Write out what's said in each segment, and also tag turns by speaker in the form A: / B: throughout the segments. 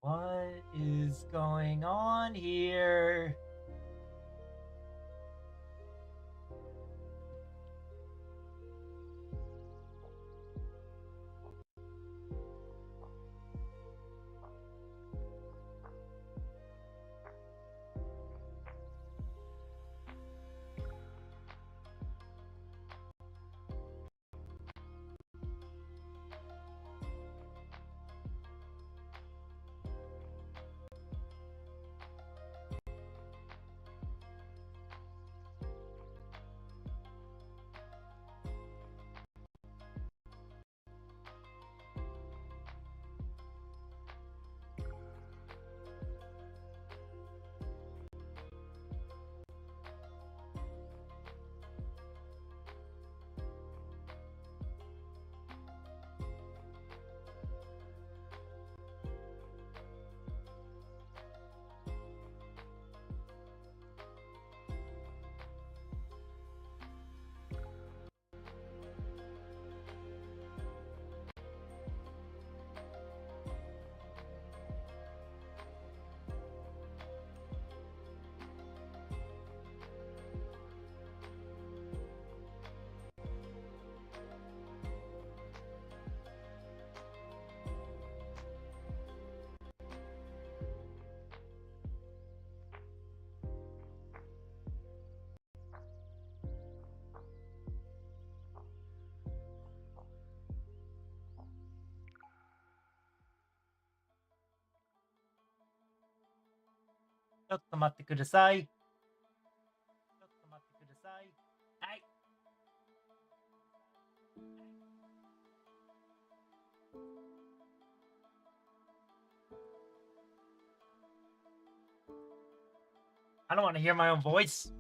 A: What is going on here?ちょっと待ってください。はい。I don't want to hear my own voice.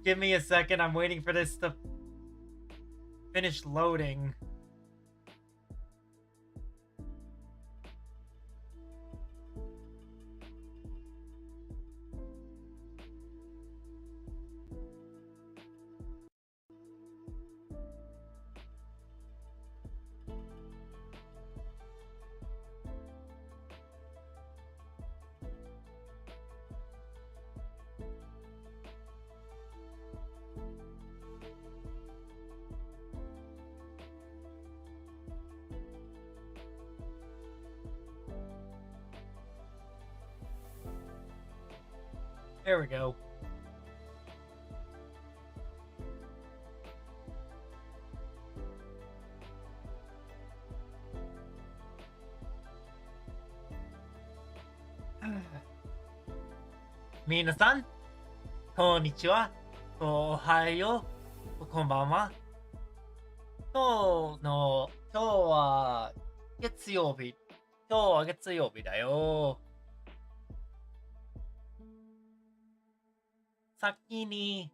A: Give me a second. I'm waiting for this to finish loading. There we go. Minasan, konnichiwa, ohayo, konbanwa. 今日は月曜日。今日は月曜日だよ。先に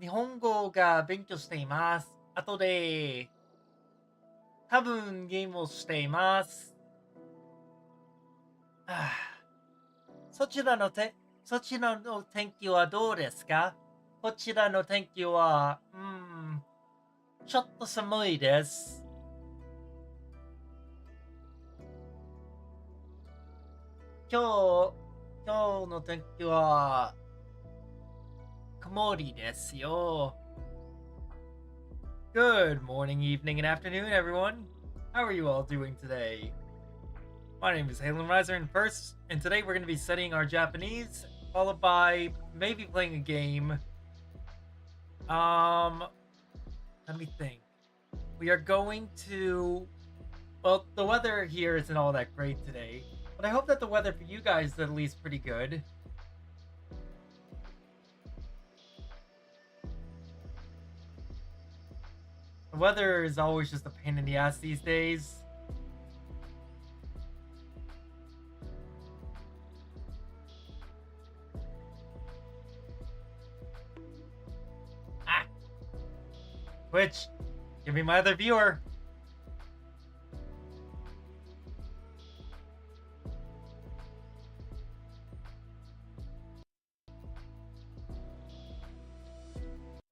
A: 日本語が勉強しています。後で多分ゲームをしています。そちらの天気はどうですか？こちらの天気は、ちょっと寒いです。今日の天気は曇りですよ。Good morning, evening, and afternoon, everyone. How are you all doing today? My name is Halen Riser, and today we're going to be studying our Japanese, followed by maybe playing a game. Let me think. We are going to... Well, the weather here isn't all that great today, but I hope that the weather for you guys is at least pretty good. The weather is always just a pain in the ass these days. Ah! Twitch, give me my other viewer.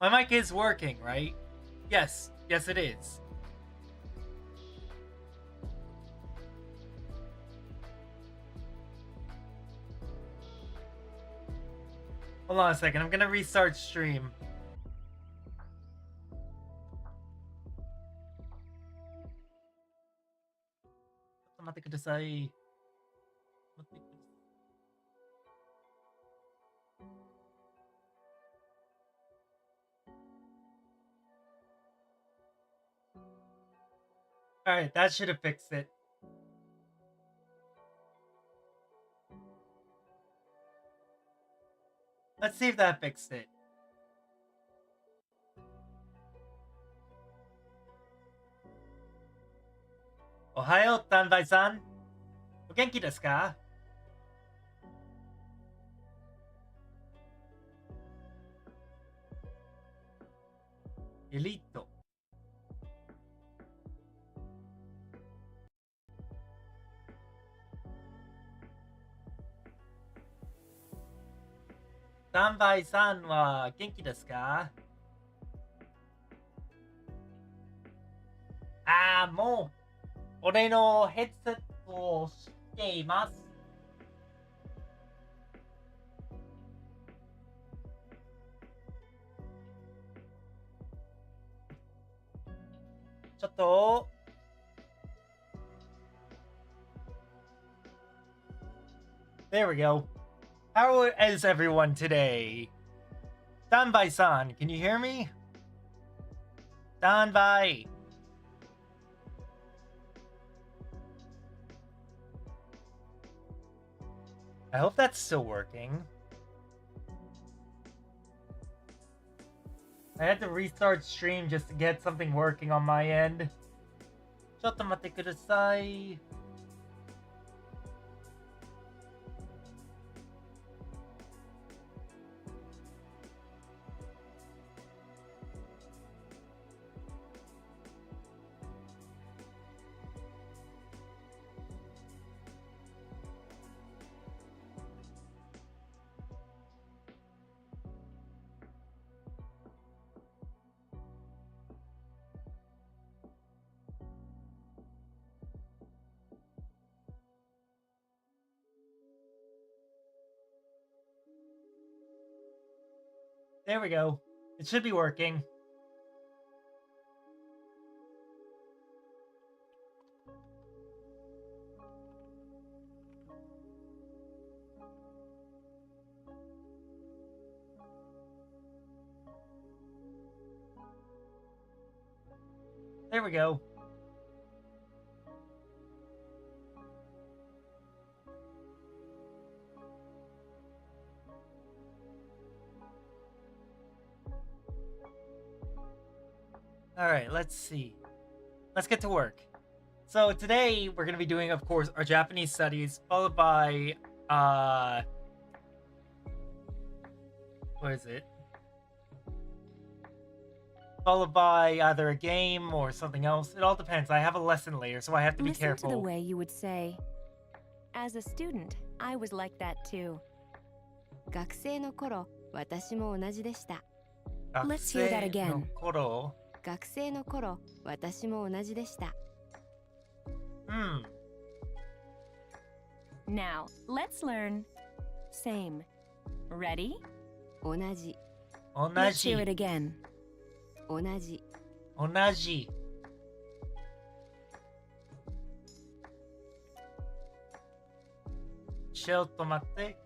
A: My mic is working, right? Yes. Yes, it is. Hold on a second. I'm gonna restart stream. Alright, that should have fixed it. Let's see if that fixed it. Ohayo, Tanbai-san. O genki desu ka? Elite. Tanbai-san wa genki desu ka? Ah, もう俺のヘッドセットをしています。ちょっとThere we go. How is everyone today? Tanbai-san, can you hear me? Tanbai. I hope that's still working. I had to restart stream just to get something working on my end. ちょっと待ってください。There we go. It should be working. There we go. All right, let's see. Let's get to work. So today we're going to be doing, of course, our Japanese studies, followed by, what is it? Followed by either a game or something else. It all depends. I have a lesson later, so I have to be careful.
B: Listen to the way you would say, as a student, I was like that too. 学生の頃、私も同じでした。Let's hear that again. 学生の頃、私も同じでした。Now, let's learn same. Ready? 同じ。Let's hear it again. 同じ。
A: 同じ。ちょっと待って。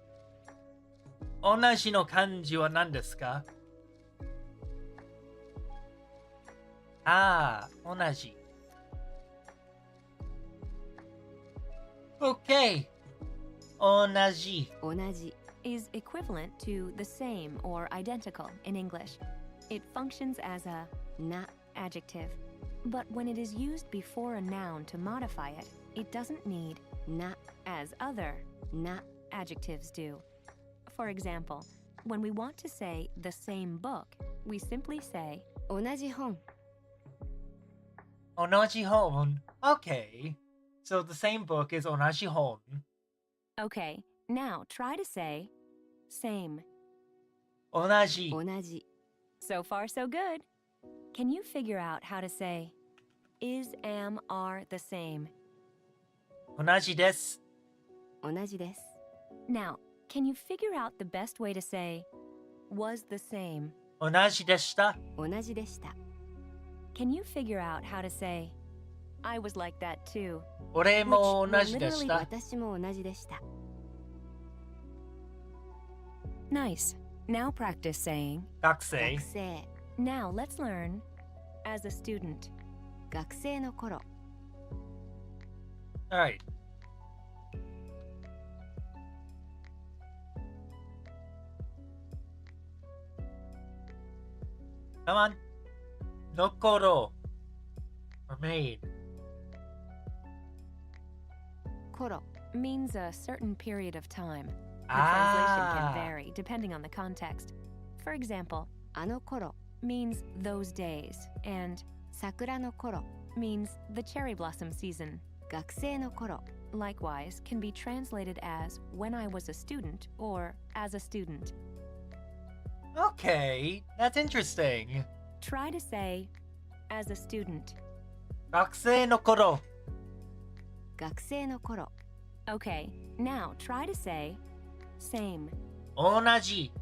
A: 同じの漢字は何ですか？ああ、同じ。OK。同じ。
B: 同じ is equivalent to the same or identical in English. It functions as a na adjective. But when it is used before a noun to modify it, it doesn't need na as other na adjectives do. For example, when we want to say the same book, we simply say 同じ本.
A: 同じ本. Okay. So the same book is 同じ本.
B: Okay, now try to say same.
A: 同じ.
B: 同じ. So far, so good. Can you figure out how to say is, am, are the same?
A: 同じです.
B: 同じです. Now, can you figure out the best way to say was the same?
A: 同じでした.
B: 同じでした. Can you figure out how to say I was like that too?
A: 俺も同じでした.
B: 私も同じでした. Nice. Now practice saying
A: 学生.
B: 学生. Now let's learn as a student. 学生の頃.
A: Alright. Come on. の頃 remain.
B: 頃 means a certain period of time. The translation can vary depending on the context. For example, あの頃 means those days, and 桜の頃 means the cherry blossom season. 学生の頃 likewise can be translated as when I was a student or as a student.
A: Okay, that's interesting.
B: Try to say as a student.
A: 学生の頃.
B: 学生の頃. Okay, now try to say same.
A: 同じ.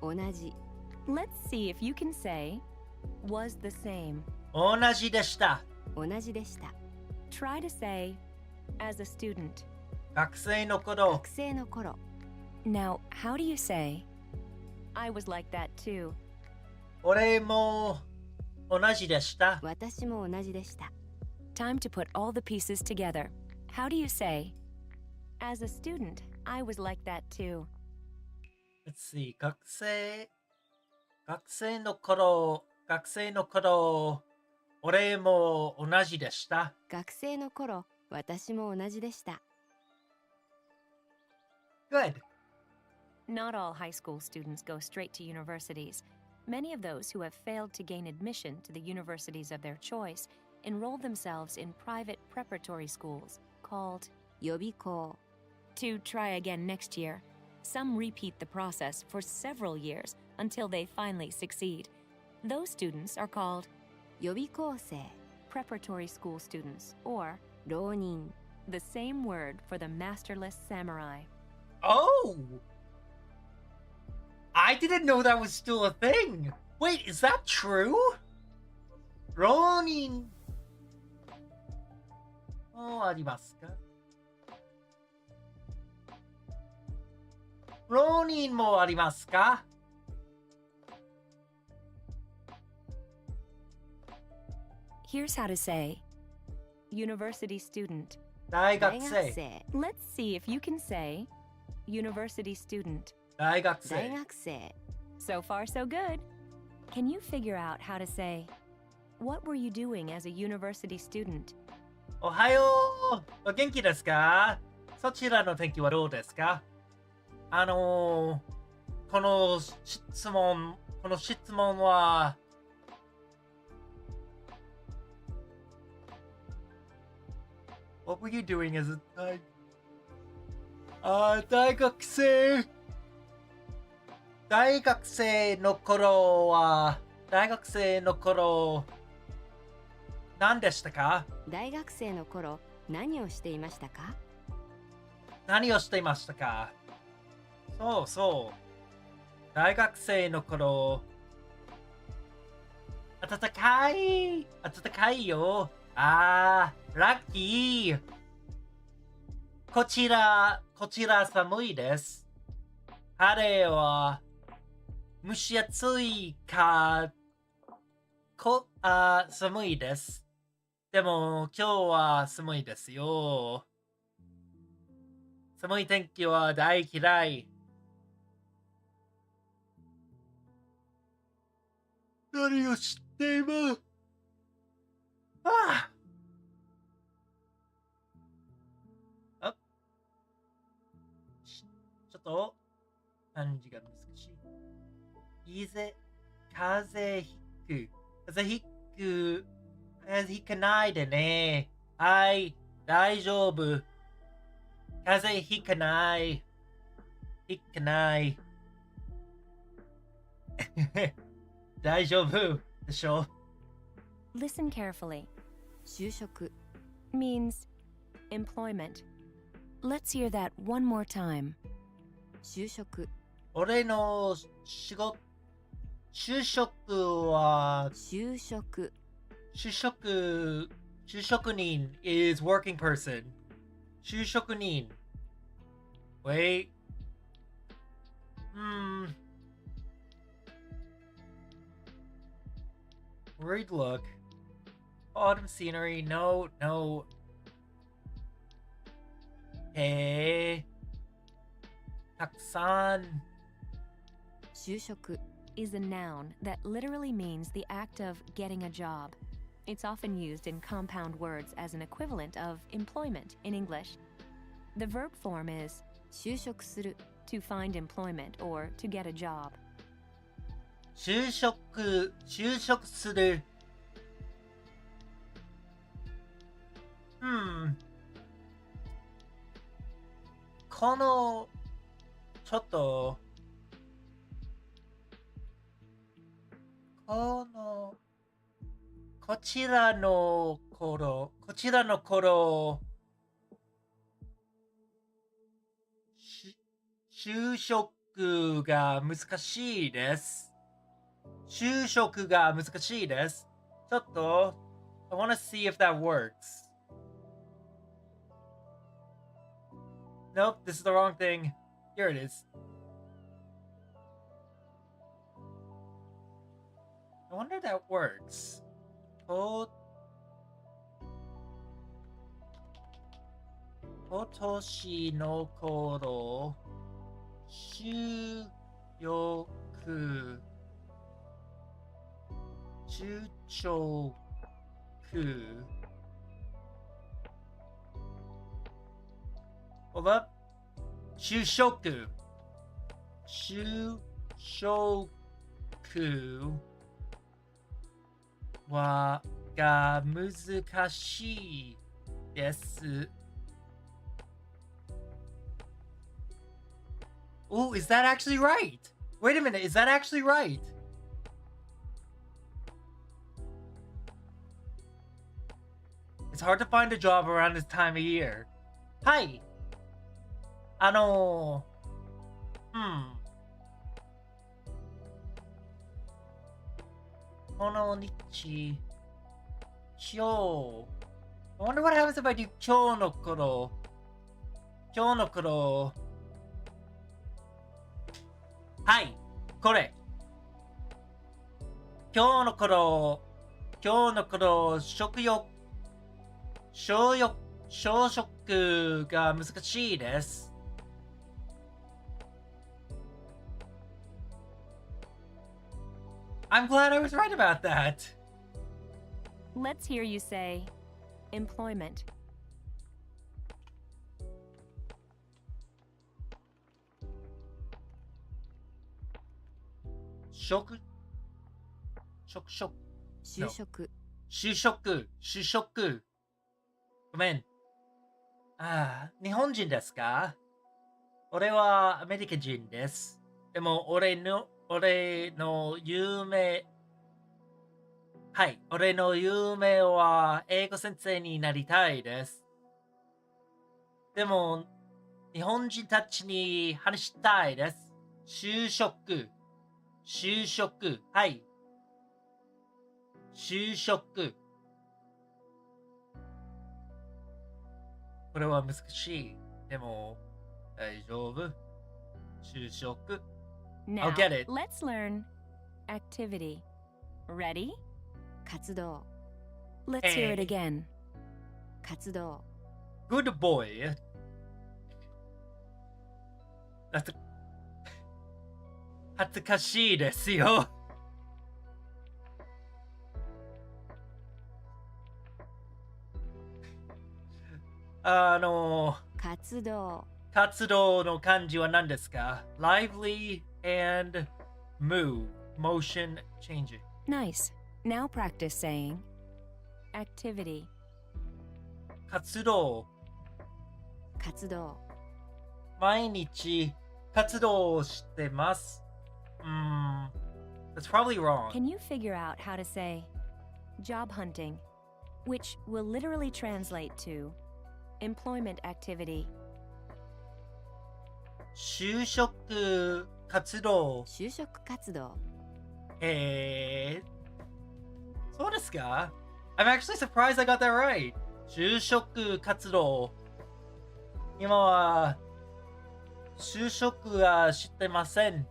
B: 同じ. Let's see if you can say was the same.
A: 同じでした.
B: 同じでした. Try to say as a student.
A: 学生の頃.
B: 学生の頃. Now, how do you say I was like that too?
A: 俺も同じでした.
B: 私も同じでした. Time to put all the pieces together. How do you say as a student, I was like that too?
A: Let's see. 学生の頃俺も同じでした.
B: 学生の頃、私も同じでした.
A: Good.
B: Not all high school students go straight to universities. Many of those who have failed to gain admission to the universities of their choice enroll themselves in private preparatory schools called 予備校. To try again next year, some repeat the process for several years until they finally succeed. Those students are called 予備校生, preparatory school students, or 浪人, the same word for the masterless samurai.
A: Oh! I didn't know that was still a thing. Wait, is that true? Ronin. Oh, ありますか? Ronin もありますか?
B: Here's how to say university student.
A: 大学生.
B: Let's see if you can say university student.
A: 大学生.
B: 大学生. So far, so good. Can you figure out how to say what were you doing as a university student?
A: おはよう。お元気ですか? そちらの天気はどうですか? この質問はWhat were you doing as a 大学生の頃何でしたか? 大学生の頃何をしていましたか? 何をしていましたか? そうそう。大学生の頃暖かいよ。ラッキー。こちら寒いです。晴れは蒸し暑いか寒いです。でも今日は寒いですよ。寒い天気は大嫌い。何をしていますああ。ちょっと、漢字が難しい。風邪ひく。風邪ひく。風邪ひかないでね。はい、大丈夫。風邪ひかない。ひかない。大丈夫でしょ。
B: Listen carefully. 就職 means employment. Let's hear that one more time. 就職
A: 俺の仕事、就職は、
B: 就職
A: 就職人 is working person. 就職人。Wait. Where'd look? Autumn scenery. No. Hey. たくさん。
B: 就職 is a noun that literally means the act of getting a job. It's often used in compound words as an equivalent of employment in English. The verb form is 就職する to find employment or to get a job.
A: 就職する。この、ちょっと、こちらの頃、就職が難しいです。就職が難しいです。ちょっと、I want to see if that works. Nope, this is the wrong thing. Here it is. I wonder if that works. 今年の頃、就職。Hold up. 就職はが難しいです。Oh, is that actually right? Wait a minute, is that actually right? It's hard to find a job around this time of year. はい。この日、I wonder what happens if I do 今日の頃。はい、これ。今日の頃、小食が難しいです。I'm glad I was right about that.
B: Let's hear you say employment.
A: 就職。ごめん。日本人ですか？俺はアメリカ人です。でも俺の夢は英語先生になりたいです。でも日本人たちに話したいです。就職。はい。就職。これは難しい。でも大丈夫。就職。
B: Now,
A: I'll get it.
B: Let's learn activity. Ready? 活動 Let's hear it again. 活動
A: Good boy. That's 恥ずかしいですよ。
B: 活動。
A: 活動の漢字は何ですか？ lively and move, motion, change.
B: Nice. Now practice saying activity.
A: 活動。
B: 活動。
A: 毎日活動してます。That's probably wrong.
B: Can you figure out how to say job hunting, which will literally translate to employment activity?
A: 就職活動。
B: 就職活動。
A: そうですか？ I'm actually surprised I got that right. 就職活動。今は就職はしてません。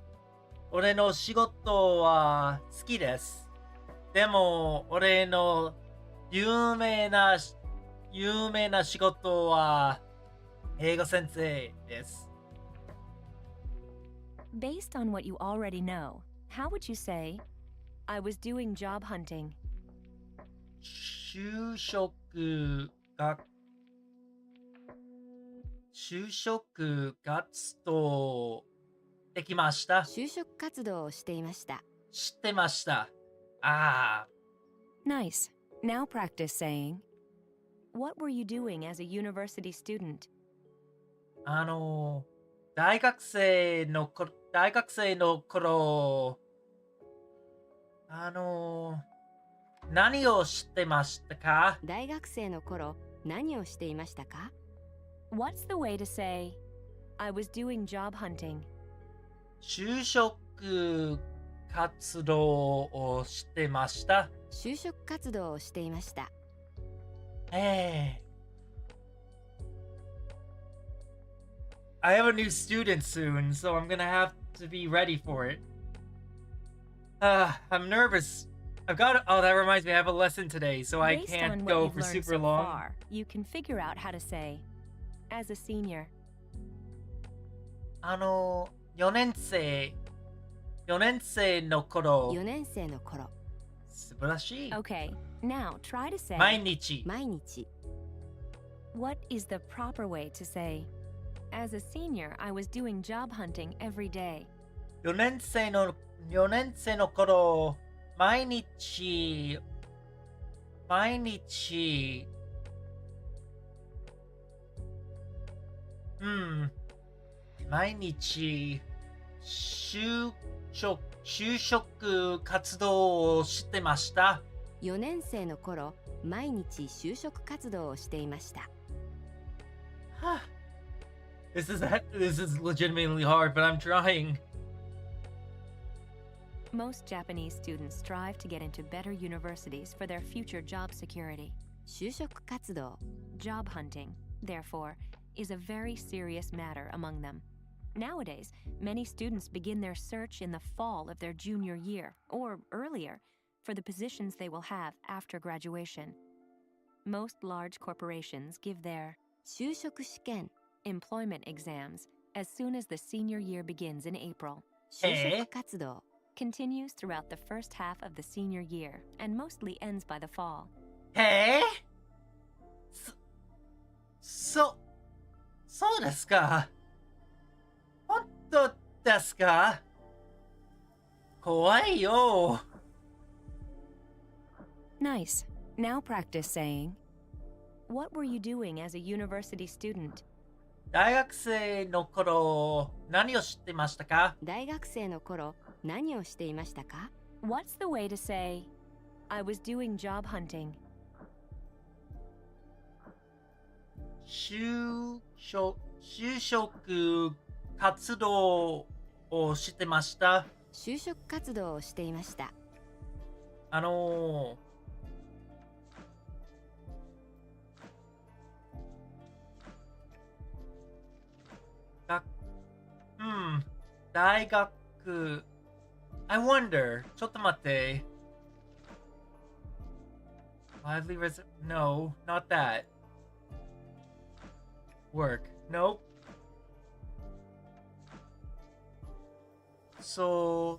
A: 俺の仕事は好きです。でも、俺の有名な仕事は英語先生です。
B: Based on what you already know, how would you say, I was doing job hunting?
A: 就職活動できました。
B: 就職活動をしていました。
A: 知ってました。ああ。
B: Nice. Now practice saying, what were you doing as a university student?
A: 大学生の頃、何をしてましたか？
B: 大学生の頃、何をしていましたか？ What's the way to say, I was doing job hunting?
A: 就職活動をしてました。
B: 就職活動をしていました。
A: I have a new student soon, so I'm gonna have to be ready for it. I'm nervous. that reminds me, I have a lesson today, so I can't go for super long.
B: Far, you can figure out how to say, as a senior.
A: 4年生の頃。
B: 4年生の頃。
A: 素晴らしい。
B: Okay, now try to say
A: 毎日。
B: 毎日。What is the proper way to say, as a senior, I was doing job hunting every day?
A: 4年生の頃、毎日、毎日就職活動をしてました。
B: 4年生の頃、毎日就職活動をしていました。
A: This is legitimately hard, but I'm trying.
B: Most Japanese students strive to get into better universities for their future job security. 就職活動 job hunting, therefore, is a very serious matter among them. Nowadays, many students begin their search in the fall of their junior year, or earlier, for the positions they will have after graduation. Most large corporations give their 就職試験 employment exams as soon as the senior year begins in April. 就職活動 continues throughout the first half of the senior year and mostly ends by the fall.
A: そうですか。本当ですか？怖いよ。
B: Nice. Now practice saying, what were you doing as a university student?
A: 大学生の頃、何をしてましたか？
B: 大学生の頃、何をしていましたか？ What's the way to say, I was doing job hunting?
A: 就職活動をしてました。
B: 就職活動をしていました。
A: 大学 I wonder ちょっと待って lively no not that work nope so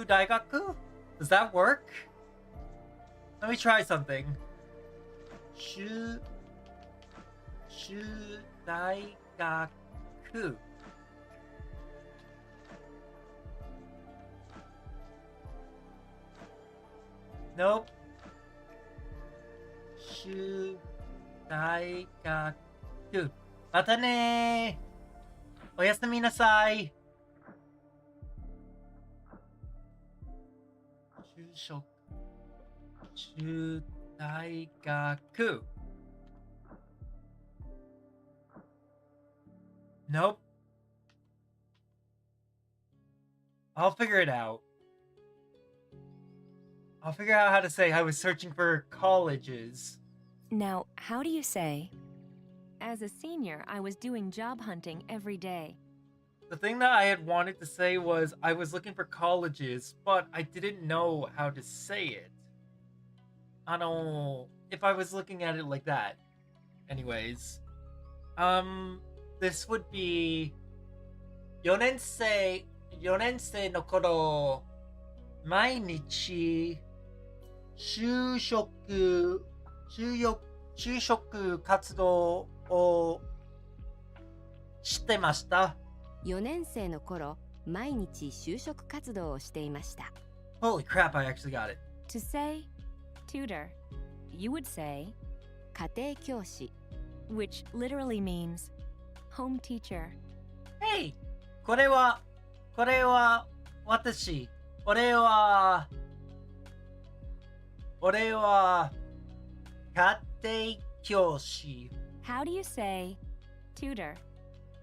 A: 大学 does that work Let me try something. 大学 Nope. 大学またねー。おやすみなさい。中大学 Nope. I'll figure it out. I'll figure out how to say I was searching for colleges.
B: Now, how do you say, as a senior, I was doing job hunting every day?
A: The thing that I had wanted to say was I was looking for colleges, but I didn't know how to say it. I don't... If I was looking at it like that. Anyways. This would be... 4年生の頃、毎日就職活動をしてました。
B: 4年生の頃、毎日就職活動をしていました。
A: Holy crap, I actually got it.
B: To say tutor, you would say 家庭教師, which literally means home teacher.
A: Hey! これは私。俺は家庭教師。
B: How do you say tutor?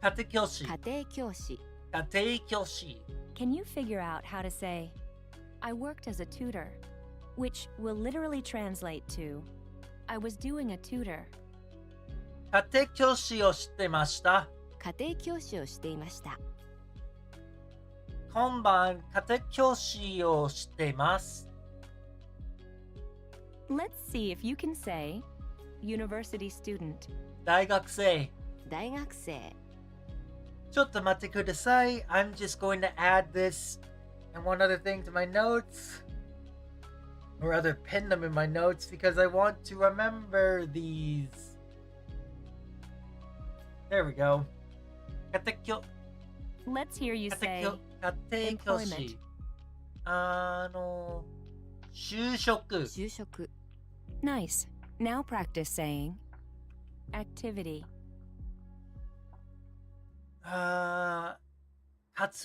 A: 家庭教師。
B: 家庭教師。
A: 家庭教師。
B: Can you figure out how to say, I worked as a tutor, which will literally translate to, I was doing a tutor.
A: 家庭教師をしてました。
B: 家庭教師をしていました。
A: 今晩、家庭教師をしています。
B: Let's see if you can say, university student.
A: 大学生。
B: 大学生。
A: ちょっと待ってください。I'm just going to add this and one other thing to my notes. Or rather, pin them in my notes because I want to remember these. There we go. 家庭教
B: Let's hear you say
A: 家庭教師。就職。
B: 就職。Nice. Now practice saying activity.
A: 活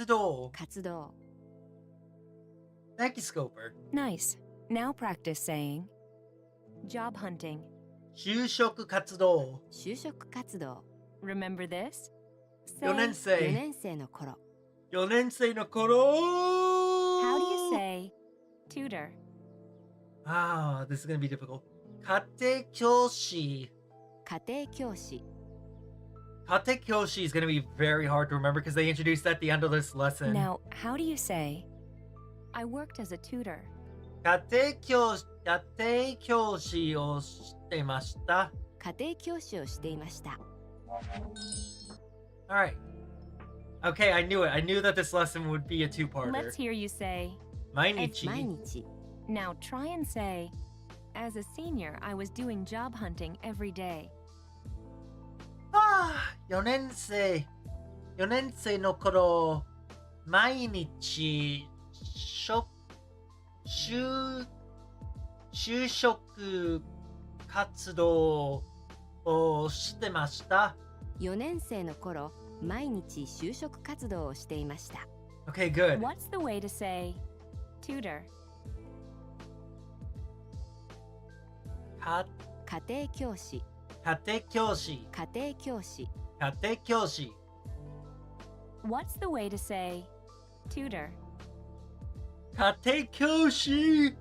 A: 動。
B: 活動。
A: Thank you, Scoper.
B: Nice. Now practice saying job hunting.
A: 就職活動。
B: 就職活動。Remember this?
A: 4年生。
B: 4年生の頃。
A: 4年生の頃。
B: How do you say tutor?
A: This is going to be difficult. 家庭教師。
B: 家庭教師。
A: 家庭教師 is going to be very hard to remember because they introduced that at the end of this lesson.
B: Now, how do you say, I worked as a tutor?
A: 家庭教師をしていました。
B: 家庭教師をしていました。
A: Alright. Okay, I knew it. I knew that this lesson would be a two-parter.
B: Let's hear you say
A: 毎日。
B: 毎日。Now try and say, as a senior, I was doing job hunting every day.
A: 4年生の頃、毎日就職活動をしてました。
B: 4年生の頃、毎日就職活動をしていました。
A: Okay, good.
B: What's the way to say tutor? 家庭教師。
A: 家庭教師。
B: 家庭教師。
A: 家庭教師。
B: What's the way to say tutor?
A: 家庭教師。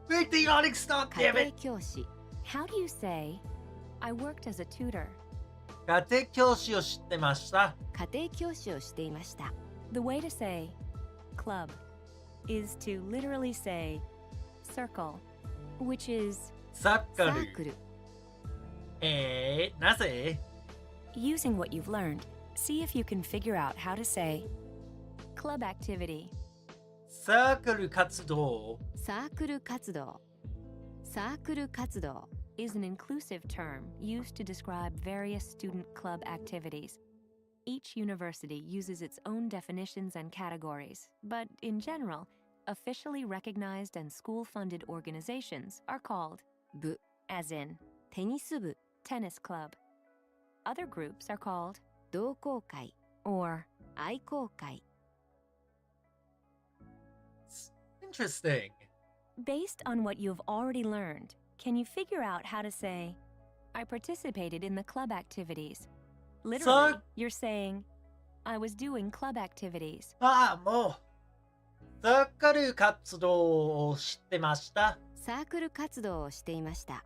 A: Make the yawning stop, damn it!
B: 家庭教師。How do you say, I worked as a tutor?
A: 家庭教師をしてました。
B: 家庭教師をしていました。The way to say club is to literally say circle, which is
A: サークル。
B: サークル。
A: なぜ？
B: Using what you've learned, see if you can figure out how to say club activity.
A: サークル活動。
B: サークル活動。サークル活動 is an inclusive term used to describe various student club activities. Each university uses its own definitions and categories, but in general, officially recognized and school-funded organizations are called 部 as in テニス部 tennis club. Other groups are called 同好会 or 愛好会.
A: Interesting.
B: Based on what you've already learned, can you figure out how to say, I participated in the club activities? Literally, you're saying, I was doing club activities.
A: もう、サークル活動をしてました。
B: サークル活動をしていました。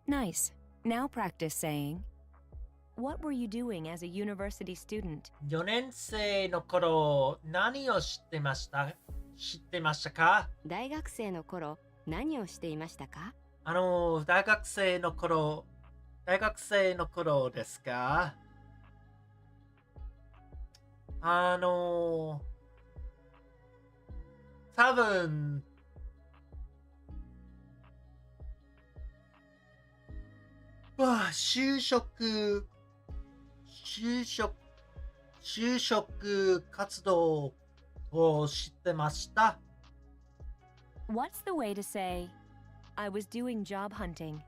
B: Nice. Now practice saying, What were you doing as a university student?
A: 4年生の頃、何をしてましたか？
B: 大学生の頃、何をしていましたか？
A: 大学生の頃ですか？多分、就職活動をしてました。
B: What's the way to say, I was doing job hunting?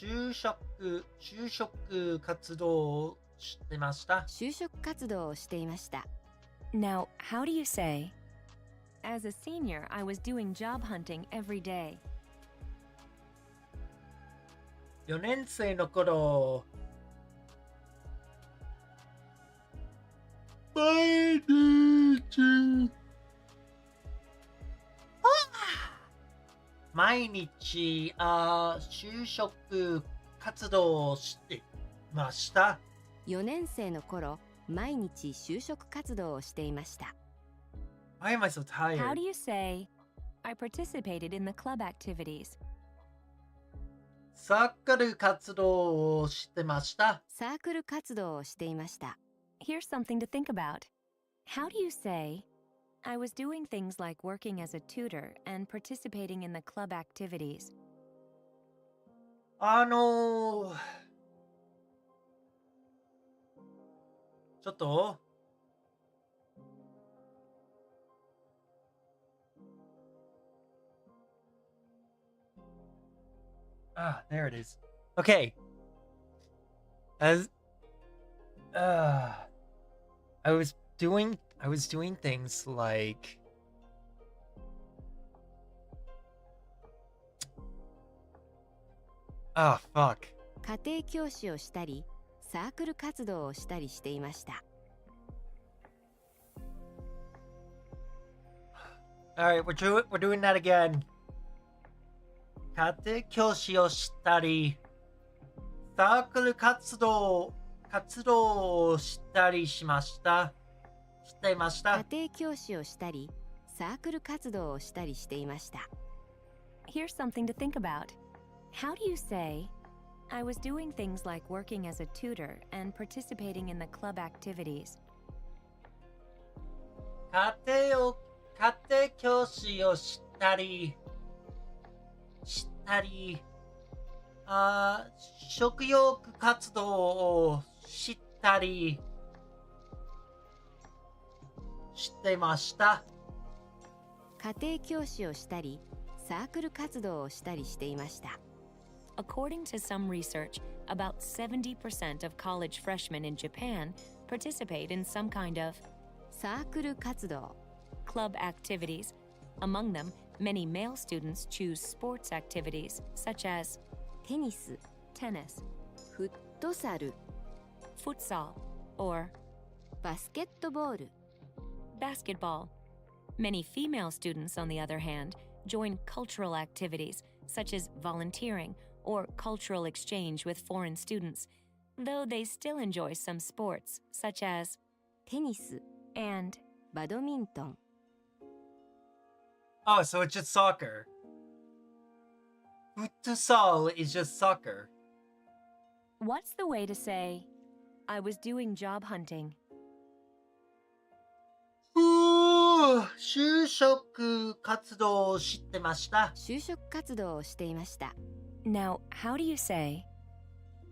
A: 就職活動をしてました。
B: 就職活動をしていました。Now, how do you say, As a senior, I was doing job hunting every day?
A: 4年生の頃、毎日就職活動をしてました。
B: 4年生の頃、毎日就職活動をしていました。
A: Why am I so tired?
B: How do you say, I participated in the club activities?
A: サークル活動をしてました。
B: サークル活動をしていました。Here's something to think about. How do you say, I was doing things like working as a tutor and participating in the club activities?
A: ちょっとthere it is. Okay. I was doing things like fuck.
B: 家庭教師をしたり、サークル活動をしたりしていました。
A: Alright, we're doing that again. 家庭教師をしたり、サークル活動をしたりしました。していました。
B: 家庭教師をしたり、サークル活動をしたりしていました。Here's something to think about. How do you say, I was doing things like working as a tutor and participating in the club activities?
A: 家庭教師をしたり、食欲活動をしたりしてました。
B: 家庭教師をしたり、サークル活動をしたりしていました。According to some research, about 70% of college freshmen in Japan participate in some kind of サークル活動 club activities. Among them, many male students choose sports activities such as テニス tennis, フットサル futsal, or バスケットボール basketball. Many female students, on the other hand, join cultural activities such as volunteering or cultural exchange with foreign students, though they still enjoy some sports such as テニス and バドミントン.
A: Oh, so it's just soccer. Futsal is just soccer.
B: What's the way to say, I was doing job hunting?
A: 就職活動をしてました。
B: 就職活動をしていました。Now, how do you say?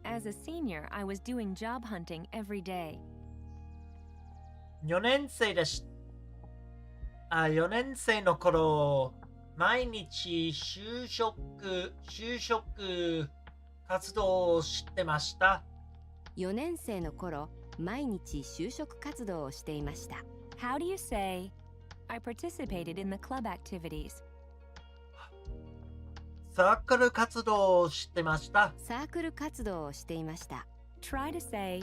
B: As a senior, I was doing job hunting every day.
A: 4年生の頃、毎日就職活動をしてました。
B: 4年生の頃、毎日就職活動をしていました。How do you say? I participated in the club activities.
A: サークル活動をしてました。
B: サークル活動をしていました。Try to say,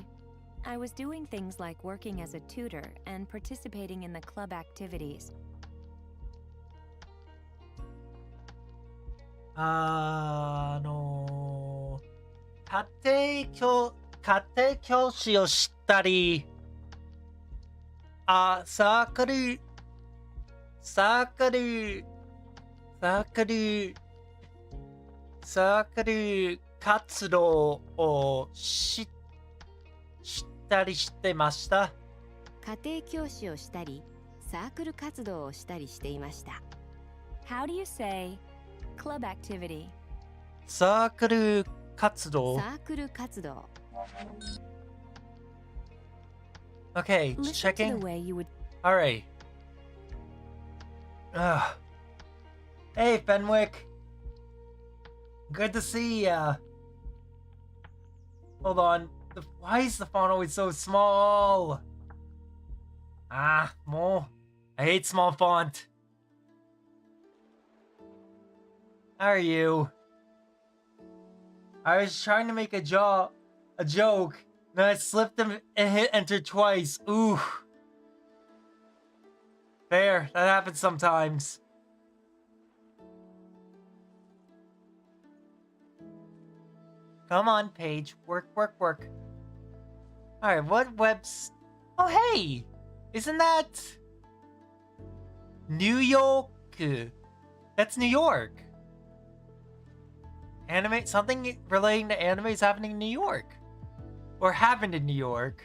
B: I was doing things like working as a tutor and participating in the club activities.
A: 家庭教師をしたり、サークル活動をしたりしてました。
B: 家庭教師をしたり、サークル活動をしたりしていました。How do you say club activity?
A: サークル活動。
B: サークル活動。
A: Okay, checking. All right. Hey, Fenwick. Good to see ya. Hold on. Why is the font always so small? More. I hate small font. How are you? I was trying to make a joke, then I slipped and hit enter twice. Ooh. There, that happens sometimes. Come on, Paige. Work. Alright, what webs... Oh, hey! Isn't that... New York? That's New York. Something relating to anime is happening in New York. Or happened in New York.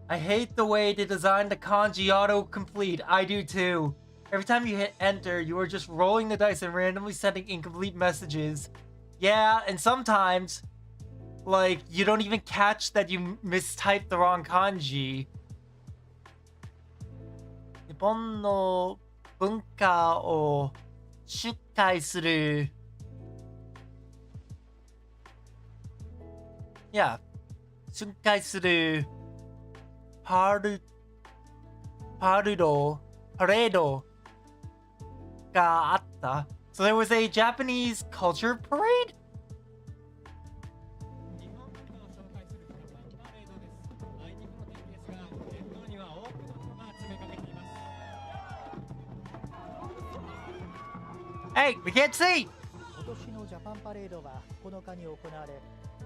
A: I hate the way they designed the kanji autocomplete. I do too. Every time you hit enter, you are just rolling the dice and randomly sending incomplete messages. Yeah, and sometimes, like, you don't even catch that you mistyped the wrong kanji. 日本の文化を出会する。Yeah, 出会するパレードがあった。So there was a Japanese culture parade? Hey, we can't see!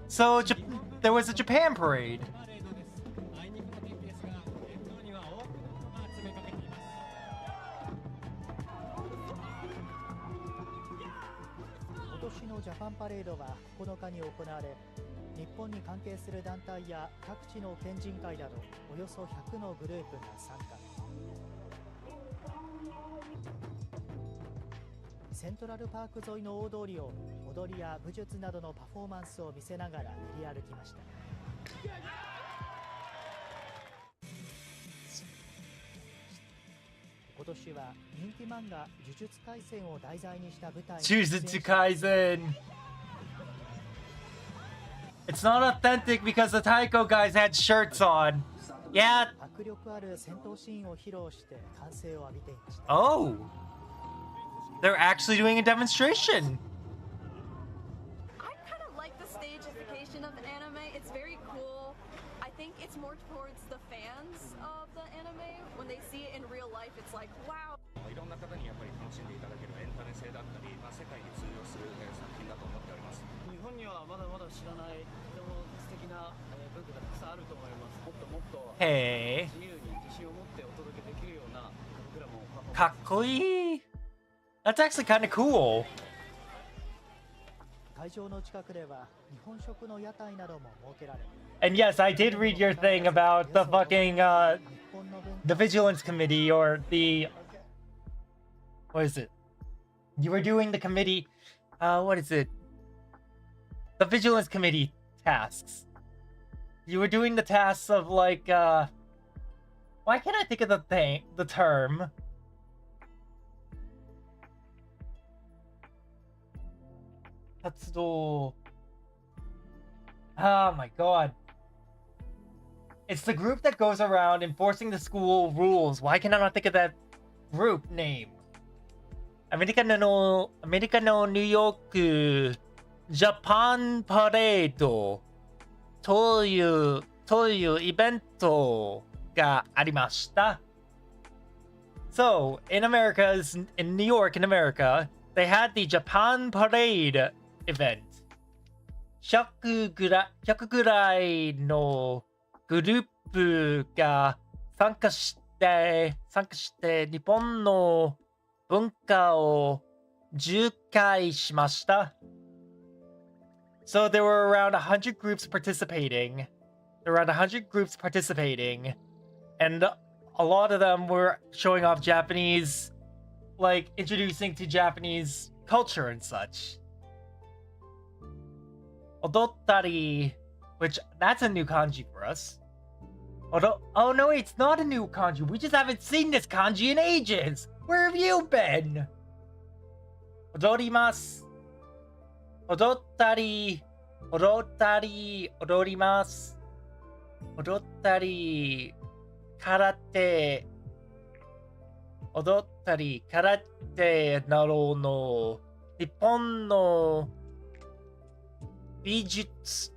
A: So, there was a Japan parade.
C: Japan パレードは9日に行われ、日本に関係する団体や各地の県人会などおよそ100のグループが参加。セントラルパーク沿いの大通りを踊りや武術などのパフォーマンスを見せながら練り歩きました。今年は人気漫画呪術廻戦を題材にした舞台。
A: 呪術廻戦。It's not authentic because the Taiko guys had shirts on. Yeah.
C: 迫力ある戦闘シーンを披露して歓声を浴びていました。
A: Oh. They're actually doing a demonstration.
D: I kind of like the stageification of anime. It's very cool. I think it's more towards the fans of the anime. When they see it in real life, it's like, wow.
E: いろんな方にやっぱり楽しんでいただけるエンタメ性だったり、世界に通用する作品だと思っております。
F: 日本にはまだまだ知らないとても素敵な文化がたくさんあると思います。もっともっと自由に自信を持ってお届けできるようなプログラムを
A: かっこいい。That's actually kind of cool.
C: 会場の近くでは日本食の屋台なども設けられ。
A: And yes, I did read your thing about the fucking the vigilance committee or the what is it? You were doing the committee. What is it? The vigilance committee tasks. You were doing the tasks of like why can't I think of the term? Oh my god. It's the group that goes around enforcing the school rules. Why can I not think of that group name? アメリカのニューヨークジャパンパレードというイベントがありました。So, in New York, in America, they had the Japan Parade event. 100ぐらいのグループが参加して日本の文化を重解しました。So there were around 100 groups participating. And a lot of them were showing off Japanese, like introducing to Japanese culture and such. Odottari, which that's a new kanji for us. Oh no, it's not a new kanji. We just haven't seen this kanji in ages. Where have you been? Odorimasu. Odottari. Odorimasu. Odottari. Karate. Odottari. Karate. Naro no. Nippon no. Bijutsu.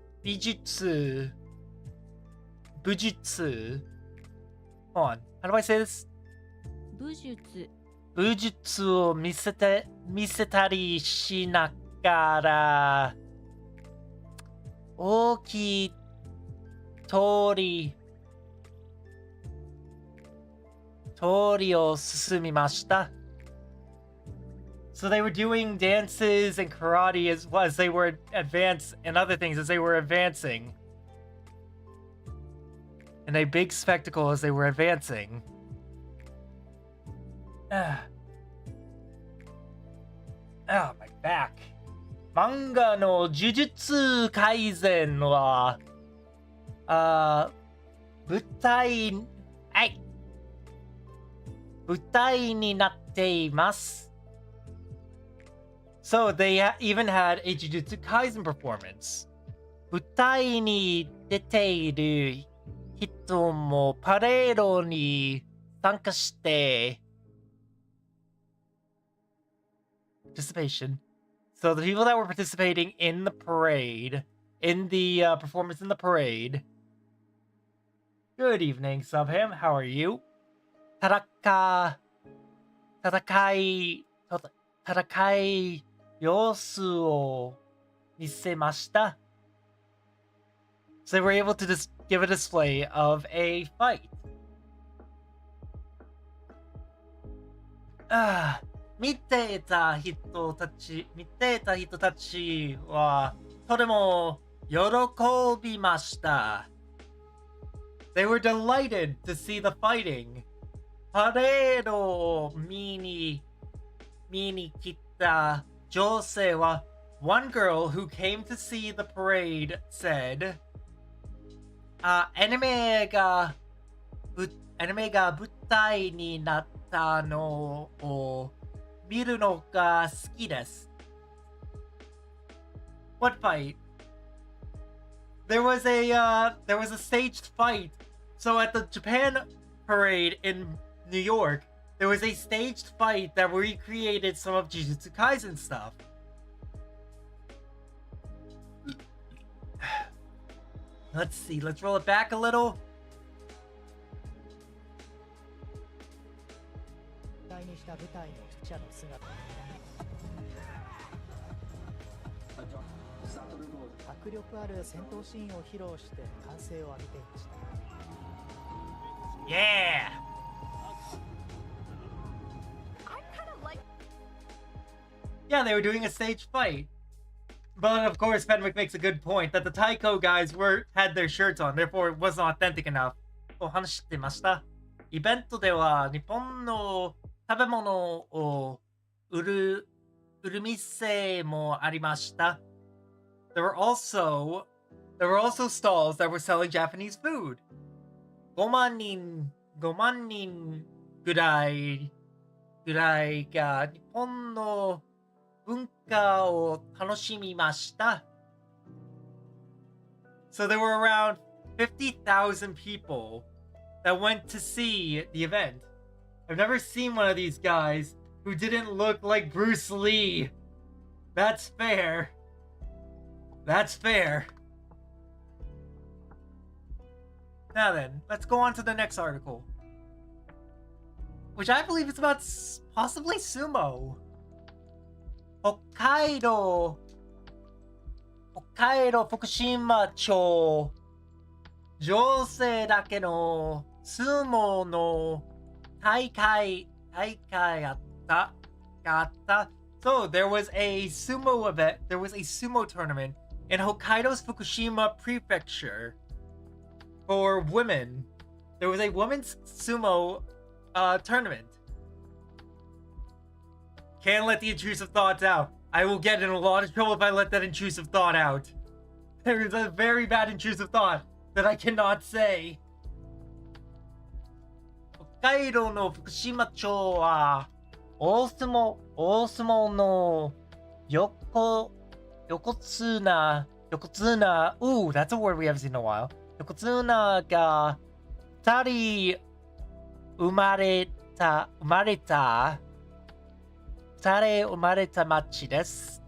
A: Bujutsu. Hold on. How do I say this? 武術を見せたりしながら大きい通りを進みました。So they were doing dances and karate as they were advancing and other things as they were advancing. And a big spectacle as they were advancing. Oh, my back. 漫画の呪術廻戦は、舞台になっています。So they even had a Jujutsu Kaisen performance. 舞台に出ている人もパレードに参加してparticipation. So the people that were participating in the parade, in the performance in the parade. Good evening, Subham. How are you? 戦い様子を見せました。So they were able to just give a display of a fight. 見ていた人たちはとても喜びました。They were delighted to see the fighting. パレードを見に来た女性は One girl who came to see the parade said, アニメが舞台になったのを見るのが好きです。What fight? There was a staged fight. So at the Japan parade in New York, there was a staged fight that recreated some of Jujutsu Kaisen stuff. Let's see. Let's roll it back a little.
C: にした舞台の記者の姿。迫力ある戦闘シーンを披露して歓声を浴びていました。
A: Yeah! Yeah, they were doing a stage fight. But of course, Fenwick makes a good point that the Taiko guys had their shirts on, therefore it wasn't authentic enough. と話してました。イベントでは日本の食べ物を売る店もありました。There were also stalls that were selling Japanese food. 5万人ぐらいが日本の文化を楽しみました。So there were around 50,000 people that went to see the event. I've never seen one of these guys who didn't look like Bruce Lee. That's fair. That's fair. Now then, let's go on to the next article, which I believe is about possibly sumo. 北海道福島町女性だけの相撲の大会あった。So there was a sumo event. There was a sumo tournament in Hokkaido's Fukushima Prefecture for women. There was a women's sumo tournament. Can't let the intrusive thoughts out. I will get in a lot of trouble if I let that intrusive thought out. There is a very bad intrusive thought that I cannot say. 北海道の福島町は大相撲の横綱 Ooh, that's a word we haven't seen in a while. 横綱が2人生まれた町です。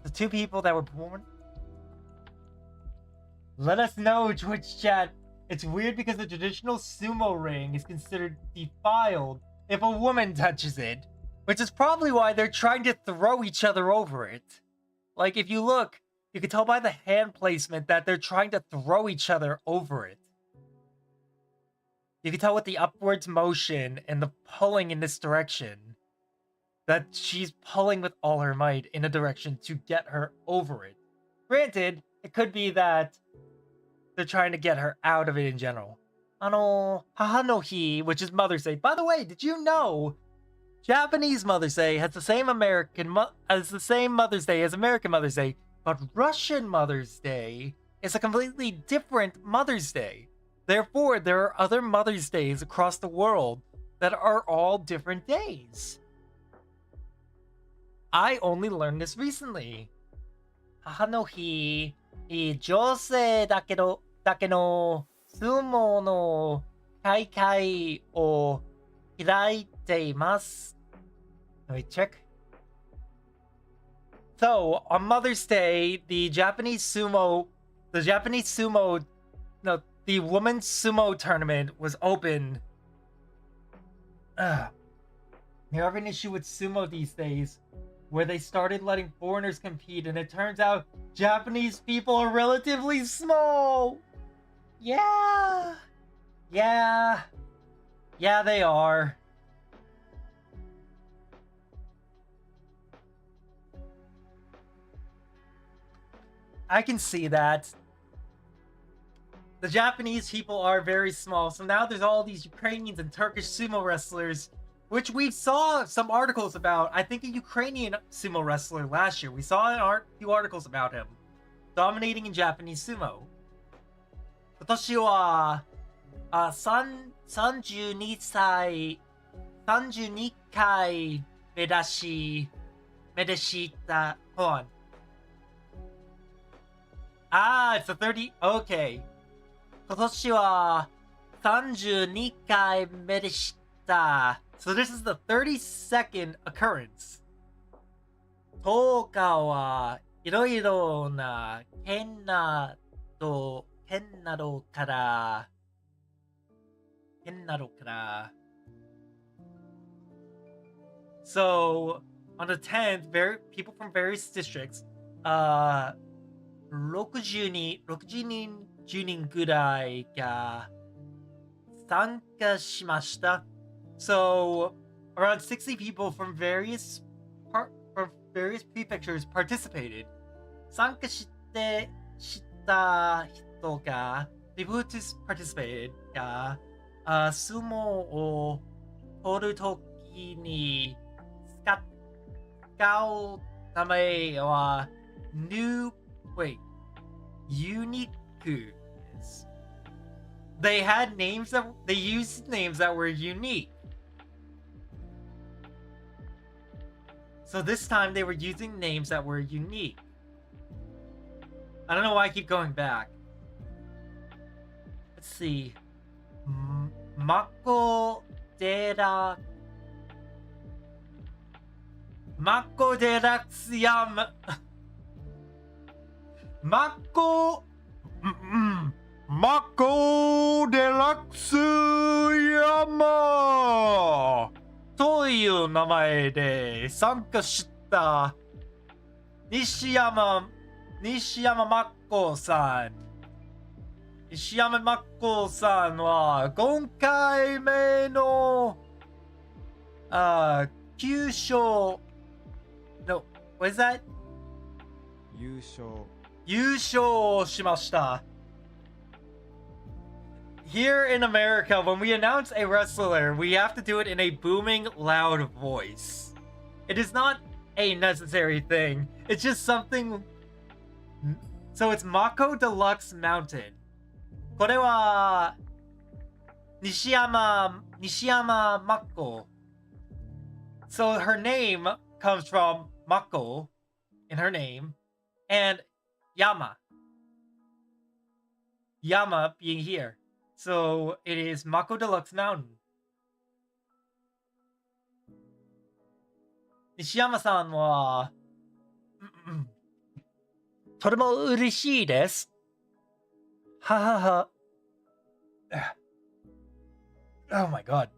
A: The two people that were born. Let us know, Twitch chat. It's weird because the traditional sumo ring is considered defiled if a woman touches it, which is probably why they're trying to throw each other over it. Like, if you look, you can tell by the hand placement that they're trying to throw each other over it. You can tell with the upwards motion and the pulling in this direction that she's pulling with all her might in a direction to get her over it. Granted, it could be that they're trying to get her out of it in general. Haha no Hi, which is Mother's Day. By the way, did you know Japanese Mother's Day has the same Mother's Day as American Mother's Day, but Russian Mother's Day is a completely different Mother's Day. Therefore, there are other Mother's Days across the world that are all different days. I only learned this recently. Haha no Hi, 女性だけの相撲の大会を開いています。Let me check. So, on Mother's Day, the women's sumo tournament was open. They have an issue with sumo these days, where they started letting foreigners compete, and it turns out Japanese people are relatively small. Yeah, they are. I can see that. The Japanese people are very small, so now there's all these Ukrainians and Turkish sumo wrestlers, which we saw some articles about. I think a Ukrainian sumo wrestler last year. We saw a few articles about him dominating in Japanese sumo. 今年は32回目でした。Hold on. It's the 30. Okay. 今年は32回目でした。So this is the 32nd occurrence. 10日はいろいろな県などから。So on the 10th, people from various districts, 60人ぐらいが参加しました。So around 60 people from various prefectures participated. 参加した人が people who participated が相撲を取るときに使う名前はuniqueです。They had names that they used names that were unique. So this time they were using names that were unique. I don't know why I keep going back. Let's see. Mako de Raxyama. Mako de Raxyama という名前で参加した西山真子さん。西山真子さんは今回目の9勝 No, what is that? 優勝しました。Here in America, when we announce a wrestler, we have to do it in a booming, loud voice. It is not a necessary thing. It's just something. So it's Mako Deluxe Mountain. これは西山Mako. So her name comes from Mako in her name and Yama being here. So it is Mako Deluxe Mountain. 西山さんはとても嬉しいです。ははは。Oh my god.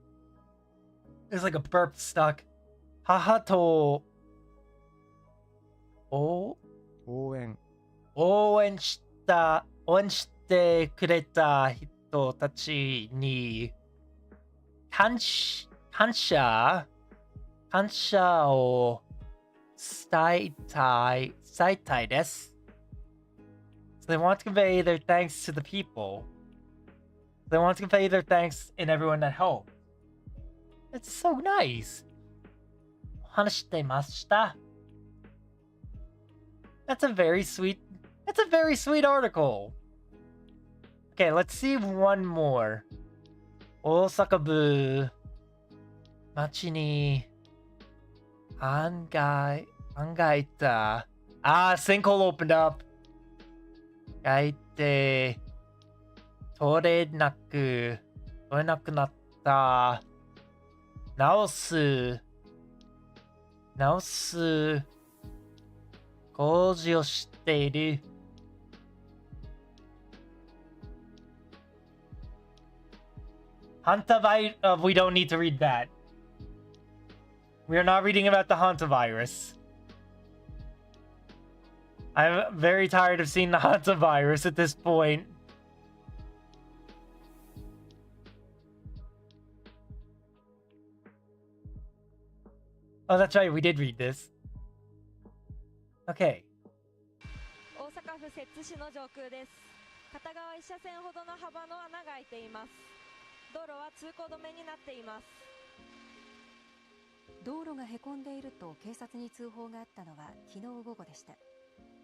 A: There's like a burp stuck. 母と応援してくれた人たちに感謝を伝えたいです。So they want to convey their thanks to the people. They want to convey their thanks in everyone at home. It's so nice. 話してました。That's a very sweet article. Okay, let's see one more. 大阪府町に案外た。sinkhole opened up. 書いて取れなくなった。直す工事をしている。Hantavirus. We don't need to read that. We are not reading about the hantavirus. I'm very tired of seeing the hantavirus at this point. Oh, that's right. We did read this. Okay.
G: 大阪府摂津市の上空です。片側1車線ほどの幅の穴が開いています。道路は通行止めになっています。
B: 道路がへこんでいると警察に通報があったのは昨日午後でした。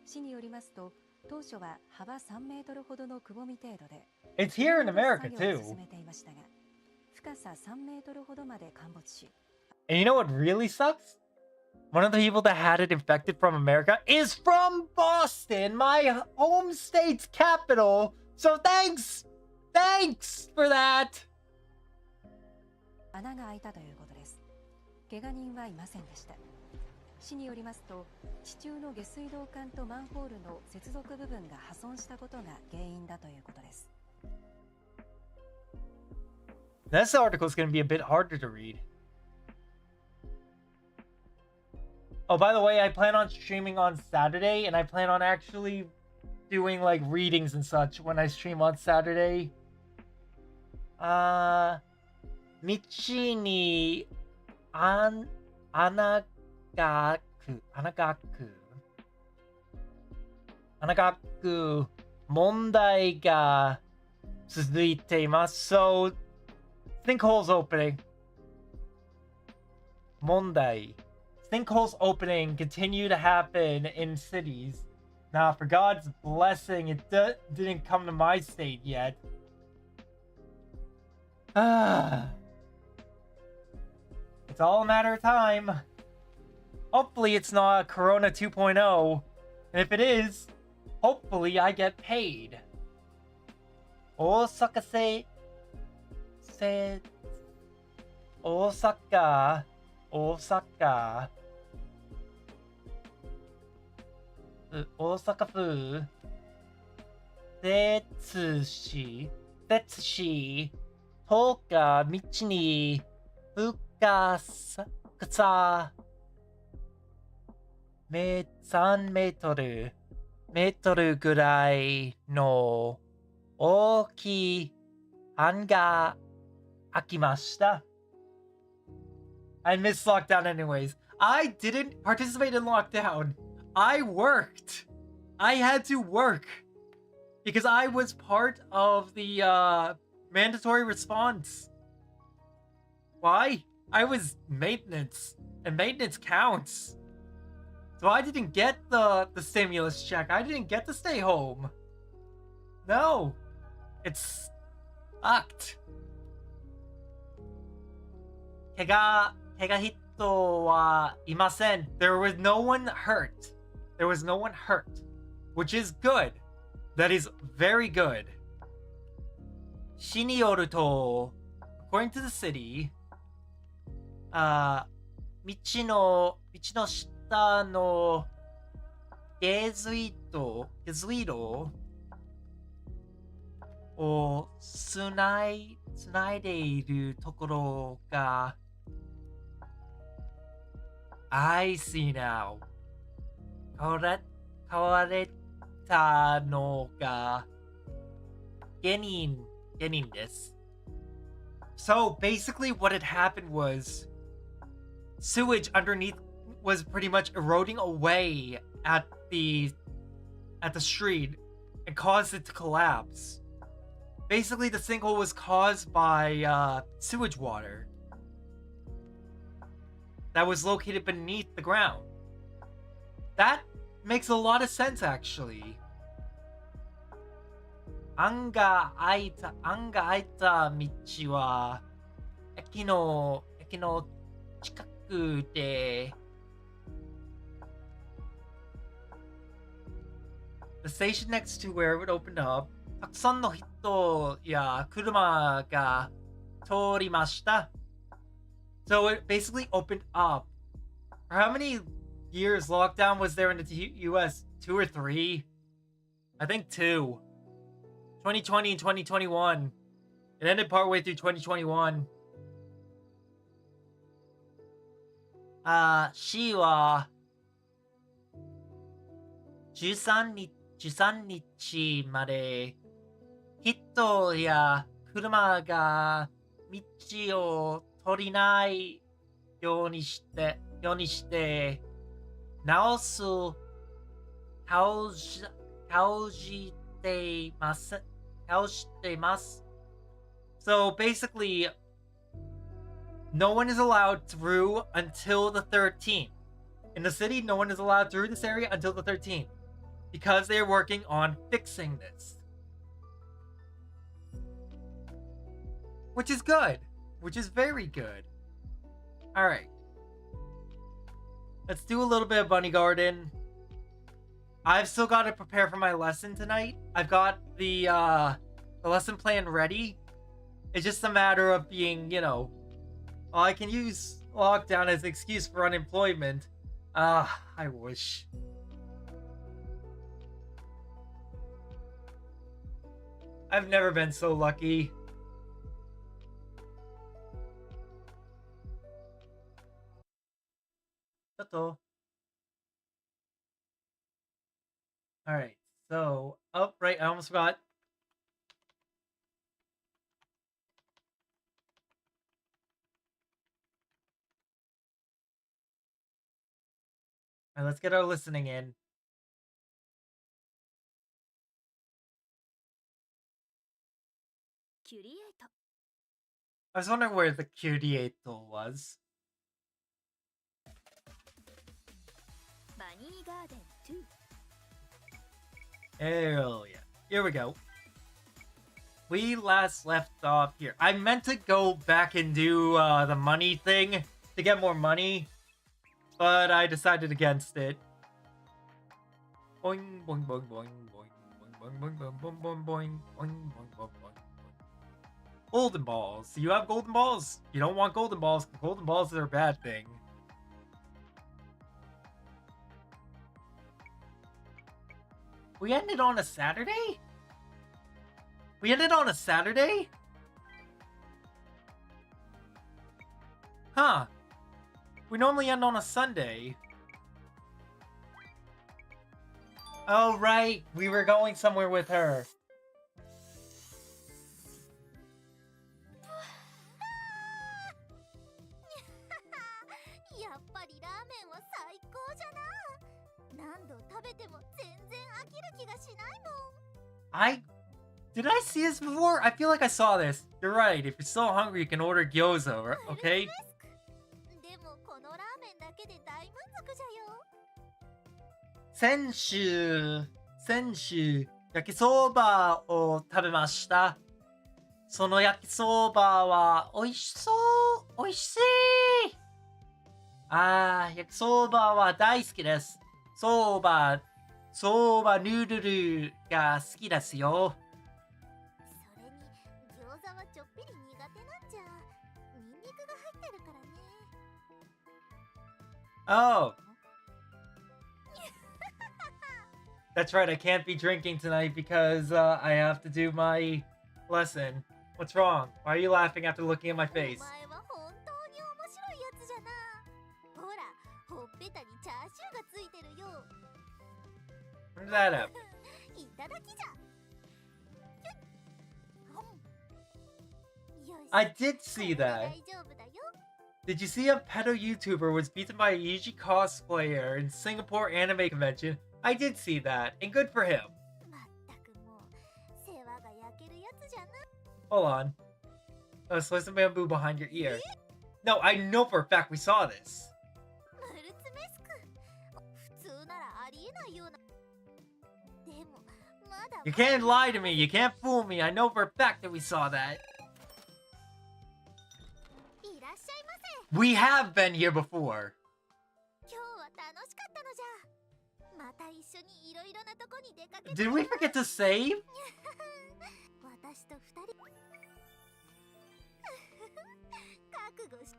B: 市によりますと、当初は幅3メートルほどのくぼみ程度で、
A: It's here in America too.
B: 進めていましたが、深さ3メートルほどまで陥没し。
A: And you know what really sucks? One of the people that had it infected from America is from Boston, my home state's capital. So thanks for that.
B: 穴が開いたということです。怪我人はいませんでした。市によりますと、地中の下水道管とマンホールの接続部分が破損したことが原因だということです。
A: This article is going to be a bit harder to read. Oh, by the way, I plan on streaming on Saturday, and I plan on actually doing like readings and such when I stream on Saturday. 道に穴が問題が続いています。So, sinkholes opening. 問題. Sinkholes opening continue to happen in cities. Now, for God's blessing, it didn't come to my state yet. It's all a matter of time. Hopefully, it's not Corona 2.0. And if it is, hopefully I get paid. Osaka. Osaka 府摂氏10日道に深さ3メートルぐらいの大きい穴が開きました。I missed lockdown anyways. I didn't participate in lockdown. I worked. I had to work because I was part of the mandatory response. Why? I was maintenance, and maintenance counts. So I didn't get the stimulus check. I didn't get to stay home. No. It's sucked. 怪我人はいません. There was no one hurt. There was no one hurt, which is good. That is very good. 市によると, according to the city, 道の下の下水道をつないでいるところが I see now. 買われたのが原因です。So basically what had happened was sewage underneath was pretty much eroding away at the street and caused it to collapse. Basically the sinkhole was caused by sewage water that was located beneath the ground. That makes a lot of sense actually. 穴が開いた道は駅の近くで The station next to where it opened up たくさんの人や車が通りました So it basically opened up. For how many years lockdown was there in the US? 2 or 3? I think 2. 2020 and 2021. It ended partway through 2021. 市は13日まで人や車が道を通りないようにして直してます。So basically, no one is allowed through until the 13th. In the city, no one is allowed through this area until the 13th because they are working on fixing this. Which is good. Which is very good. Alright. Let's do a little bit of Bunny Garden. I've still got to prepare for my lesson tonight. I've got the lesson plan ready. It's just a matter of being, I can use lockdown as an excuse for unemployment. I wish. I've never been so lucky. Alright, so, right, I almost forgot. Alright, let's get our listening in. I was wondering where the Curiato was. Hell yeah. Here we go. We last left off here. I meant to go back and do the money thing to get more money, but I decided against it. Boing, boing, boing, boing, boing, boing, boing, boing, boing, boing, boing, boing, boing, boing, boing. Golden balls. Do you have golden balls? You don't want golden balls. Golden balls are a bad thing. We ended on a Saturday? We ended on a Saturday? Huh. We normally end on a Sunday. Oh, right. We were going somewhere with her. Did I see this before? I feel like I saw this. You're right. If you're so hungry, you can order gyoza, okay? Senshu, yakisobaを食べました。その焼きそばは美味しそう。美味しい。焼きそばは大好きです。そばヌードルが好きですよ。
H: それに餃子はちょっぴり苦手なんじゃ。ニンニクが入ってるからね。
A: Oh. That's right, I can't be drinking tonight because I have to do my lesson. What's wrong? Why are you laughing after looking at my face? Where did that happen? I did see that. Did you see a pedo YouTuber was beaten by a Yuji cosplayer in Singapore anime convention? I did see that, and good for him. Hold on. Oh, slice of bamboo behind your ear. No, I know for a fact we saw this. You can't lie to me. You can't fool me. I know for a fact that we saw that. We have been here before. Did we forget to save?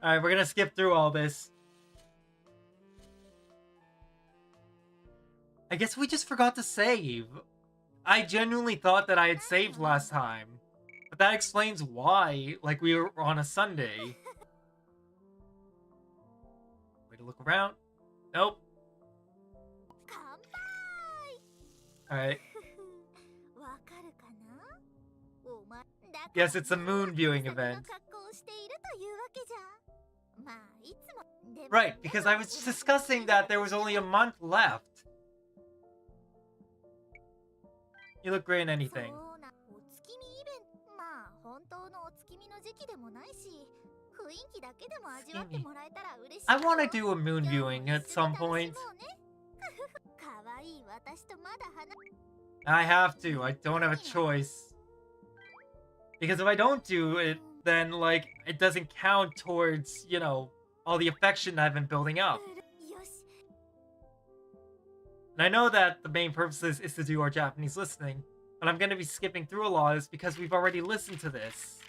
A: Alright, we're gonna skip through all this. I guess we just forgot to save. I genuinely thought that I had saved last time. But that explains why, like, we were on a Sunday. Way to look around. Nope. Alright. Yes, it's a moon viewing event. Right, because I was discussing that there was only a month left. You look great in anything. I want to do a moon viewing at some point. I have to. I don't have a choice. Because if I don't do it, then, like, it doesn't count towards, you know, all the affection I've been building up. And I know that the main purpose is to do our Japanese listening, but I'm going to be skipping through a lot of this because we've already listened to this.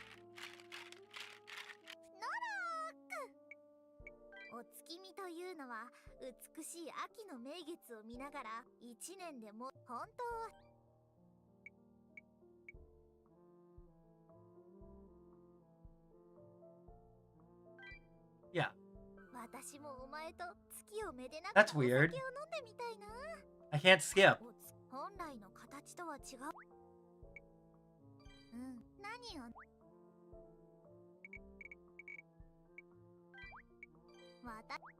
A: Yeah. That's weird. I can't skip.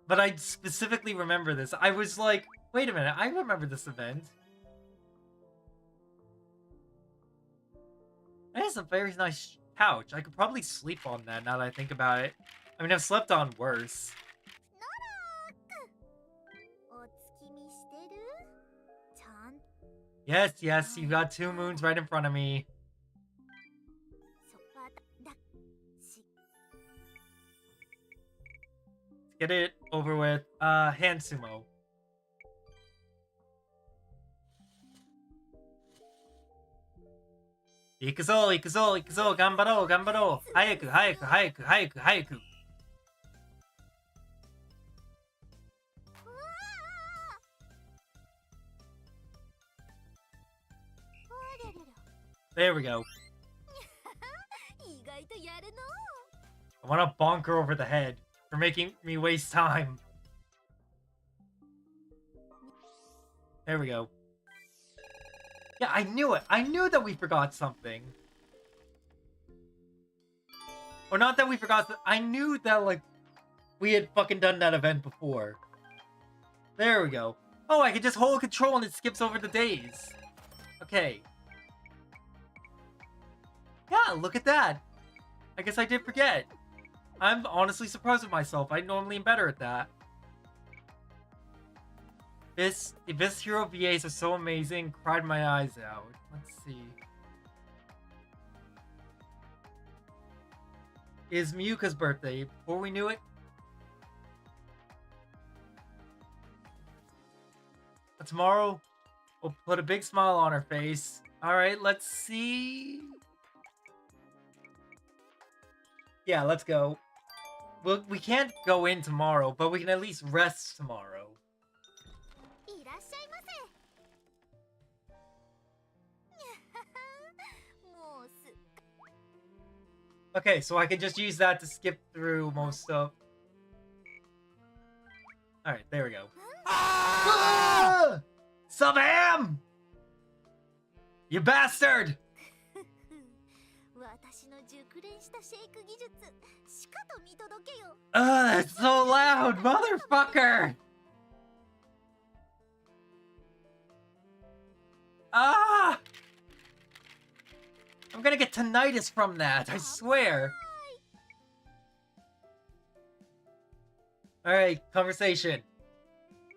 A: But I specifically remember this. I was like, wait a minute, I remember this event. That is a very nice couch. I could probably sleep on that now that I think about it. I mean, I've slept on worse. Yes, yes, you got 2 moons right in front of me. Get it over with. Hand sumo. Ikuzo, ikuzo, ikuzo, gambaro, gambaro. Hayaku, hayaku, hayaku, hayaku, hayaku. There we go. I want to bonk her over the head for making me waste time. There we go. Yeah, I knew it. I knew that we forgot something. Or not that we forgot. I knew that, like, we had fucking done that event before. There we go. Oh, I can just hold control and it skips over the days. Okay. Yeah, look at that. I guess I did forget. I'm honestly surprised with myself. I normally am better at that. This Hero VAs are so amazing. Cried my eyes out. Let's see. Is Miyuka's birthday. Before we knew it. Tomorrow, we'll put a big smile on her face. Alright, let's see. Yeah, let's go. Well, we can't go in tomorrow, but we can at least rest tomorrow. Okay, so I can just use that to skip through most stuff. Alright, there we go. Ah! Sabam! You bastard! That's so loud, motherfucker! Ah! I'm gonna get tinnitus from that, I swear. Alright, conversation.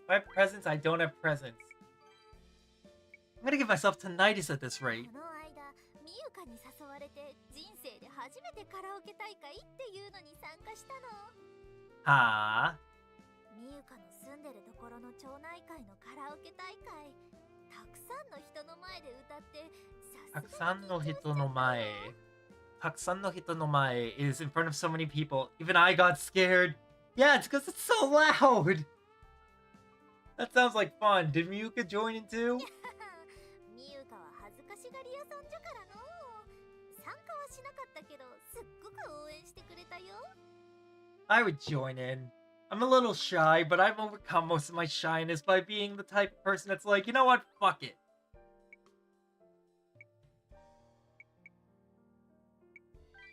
A: If I have presents, I don't have presents. I'm gonna give myself tinnitus at this rate. Huh? Taksan no hito no mae. Taksan no hito no mae is in front of so many people. Even I got scared. Yeah, it's because it's so loud. That sounds like fun. Did Miyuka join in too? I would join in. I'm a little shy, but I've overcome most of my shyness by being the type of person that's like, you know what, fuck it.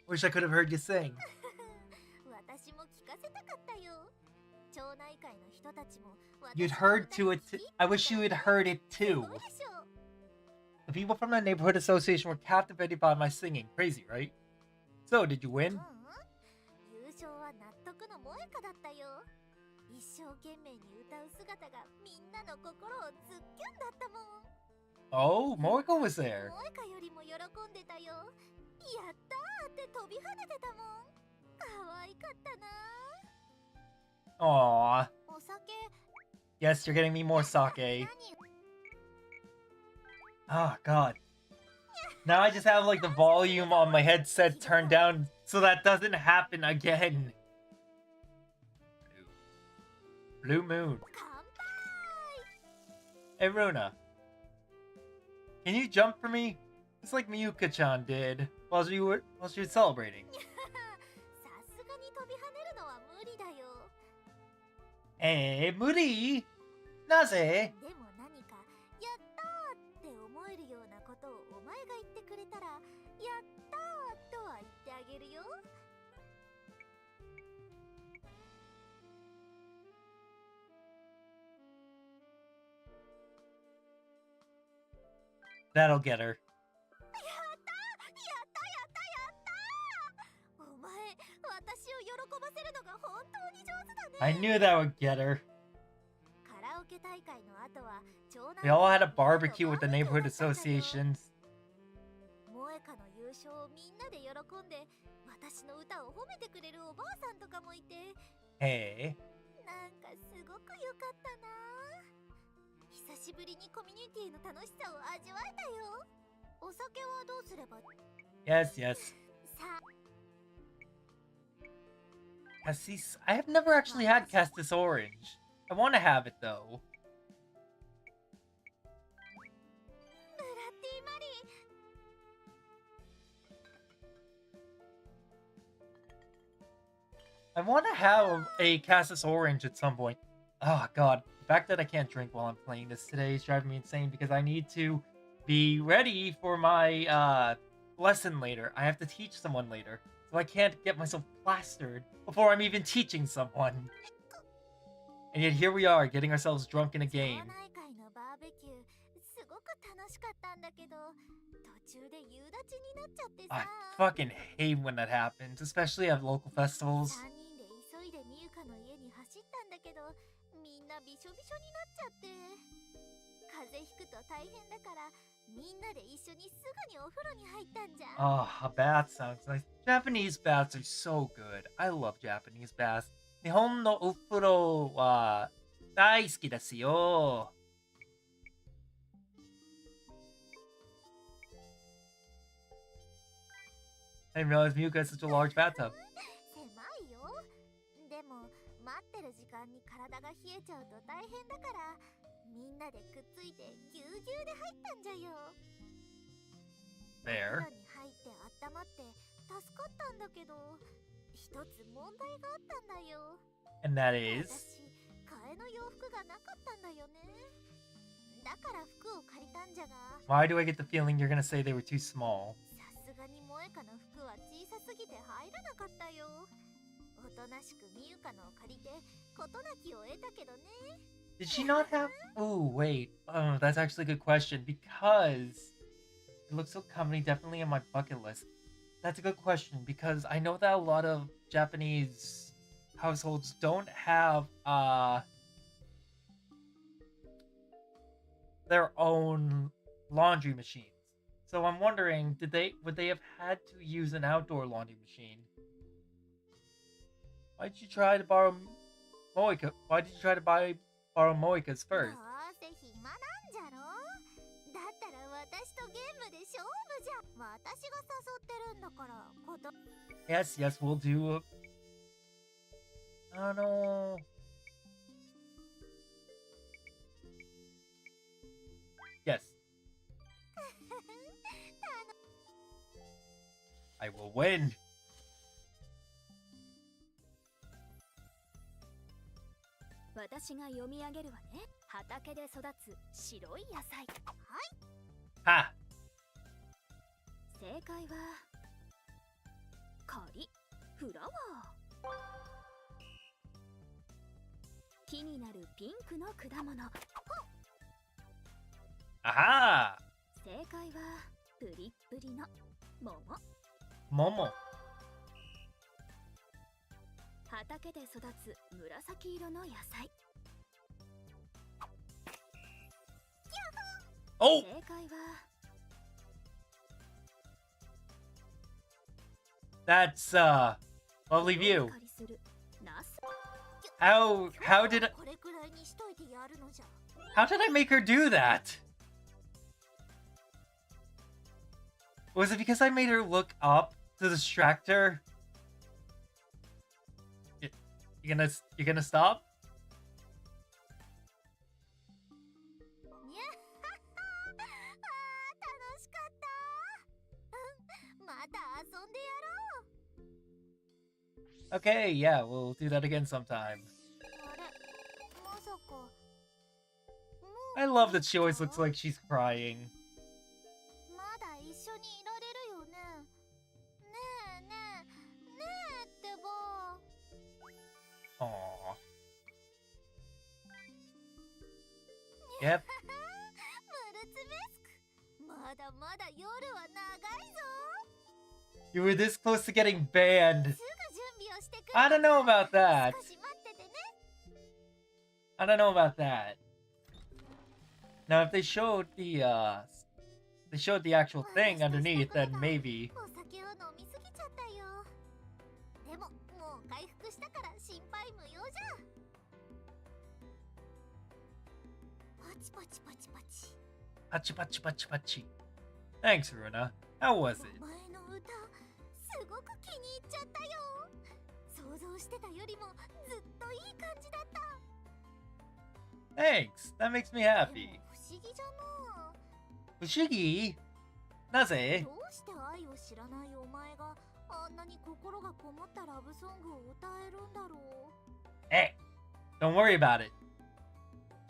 A: Wish I could have heard you sing. You'd heard to it. I wish you had heard it too. The people from the neighborhood association were captivated by my singing. Crazy, right? So, did you win? Oh, Moeko was there. Aww. Yes, you're getting me more sake. Oh, God. Now I just have, like, the volume on my headset turned down so that doesn't happen again. Blue Moon. Hey, Runa. Can you jump for me? It's like Miyuka-chan did while she was celebrating. Hey, Muri! Naze? That'll get her.
H: お前、私を喜ばせるのが本当に上手だね。
A: I knew that would get her.
H: カラオケ大会の後は町内
A: We all had a barbecue with the neighborhood associations.
H: 萌香の優勝をみんなで喜んで、私の歌を褒めてくれるおばあさんとかもいて、
A: Hey.
H: なんかすごく良かったな。久しぶりにコミュニティの楽しさを味わえたよ。お酒はどうすれば？
A: Yes, yes.
H: さあ。
A: Cassis. I have never actually had Cassis Orange. I want to have it though.
H: ブラッディマリー。
A: I want to have a Cassis Orange at some point. Oh god, the fact that I can't drink while I'm playing this today is driving me insane because I need to be ready for my lesson later. I have to teach someone later, so I can't get myself plastered before I'm even teaching someone. And yet here we are, getting ourselves drunk in a game.
H: 町内会のバーベキュー、すごく楽しかったんだけど、途中で夕立になっちゃってさ。
A: I fucking hate when that happens, especially at local festivals.
H: 3人で急いでミユカの家に走ったんだけど、みんなびしょびしょになっちゃって、風邪ひくと大変だから、みんなで一緒にすぐにお風呂に入ったんじゃ。
A: Oh, a bath sounds nice. Japanese baths are so good. I love Japanese baths. 日本のお風呂は大好きですよ。I didn't realize Miyuka has such a large bathtub.
H: 狭いよ。でも待ってる時間に体が冷えちゃうと大変だから、みんなでくっついてぎゅうぎゅうで入ったんじゃよ。
A: There.
H: お風呂に入って温まって助かったんだけど、一つ問題があったんだよ。
A: And that is?
H: 私、替えの洋服がなかったんだよね。だから服を借りたんじゃが。
A: Why do I get the feeling you're gonna say they were too small?
H: さすがに萌香の服は小さすぎて入らなかったよ。おとなしくミユカのを借りて事なきを得たけどね。
A: Did she not have... Oh, wait. Oh, that's actually a good question because it looks so comedy, definitely on my bucket list. That's a good question because I know that a lot of Japanese households don't have their own laundry machines. So I'm wondering, would they have had to use an outdoor laundry machine? Why did you try to borrow Moika? Why did you try to borrow Moika's first?
H: どうせ暇なんじゃろ。だったら私とゲームで勝負じゃ。私が誘ってるんだからこと。
A: Yes, yes, we'll do. I don't know. Yes. I will win.
H: 私が読み上げるわね。畑で育つ白い野菜。
A: Ha!
H: 正解はカリフラワー。木になるピンクの果物。
A: Aha!
H: 正解はプリップリの桃。
A: Momo.
H: 畑で育つ紫色の野菜。
A: Oh!
H: 正解は
A: That's lovely view.
H: 狩りするナス。
A: How did
H: これくらいにしといてやるのじゃ。
A: how did I make her do that? Was it because I made her look up to distract her? You gonna stop?
H: にゃあ楽しかった。また遊んでやろう。
A: Okay, yeah, we'll do that again sometime.
H: あれ、まさか。
A: I love that she always looks like she's crying.
H: まだ一緒にいられるよね。ねえねえねえってば。
A: Aww. Yep.
H: ムルツベスク。ままだまだ夜は長いぞ。
A: You were this close to getting banned.
H: すぐ準備をしてくる。
A: I don't know about that.
H: 少し待っててね。
A: I don't know about that. Now, if they showed the actual thing underneath, then maybe.
H: お酒を飲みすぎちゃったよ。でももう回復したから心配無用じゃ。パチパチパチパチ。
A: Pachi pachi pachi pachi. Thanks, Runa. How was it?
H: お前の歌すごく気に入っちゃったよ。想像してたよりもずっといい感じだった。
A: Thanks. That makes me happy.
H: 不思議じゃな。
A: Fushigi? Naze?
H: どうして愛を知らないお前があんなに心がこもったラブソングを歌えるんだろう。
A: Hey, don't worry about it.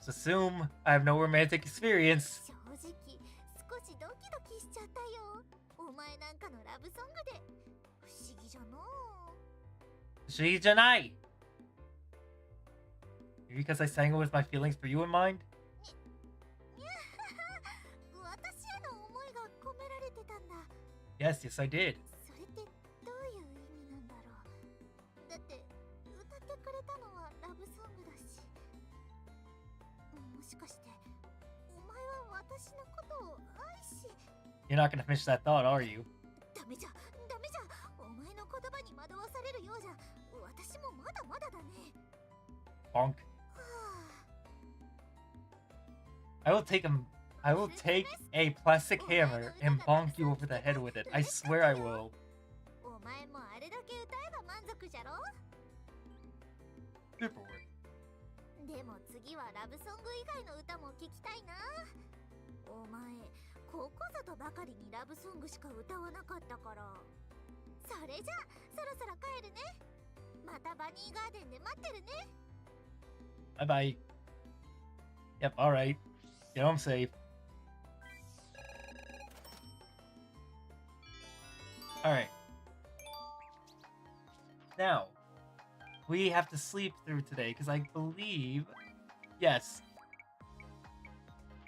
A: Just assume I have no romantic experience.
H: 正直少しドキドキしちゃったよ。お前なんかのラブソングで不思議じゃな。
A: Fushigi janai. Maybe because I sang it with my feelings for you in mind?
H: 私への思いが込められてたんだ。
A: Yes, yes, I did.
H: それってどういう意味なんだろう。だって歌ってくれたのはラブソングだし。もしかしてお前は私のことを愛し。
A: You're not gonna finish that thought, are you?
H: ダメじゃダメじゃ。お前の言葉に惑わされるようじゃ私もまだまだだね。
A: Bonk.
H: は
A: I will take a plastic hammer and bonk you over the head with it. I swear I will.
H: あ、お前もあれだけ歌えば満足じゃろ。
A: Super worth.
H: でも次はラブソング以外の歌も聞きたいな。お前ここぞとばかりにラブソングしか歌わなかったから。それじゃそろそろ帰るね。またバニーガーデンで待ってるね。
A: Bye bye. Yep, alright. Get home safe. Alright. Now, we have to sleep through today because I believe. Yes.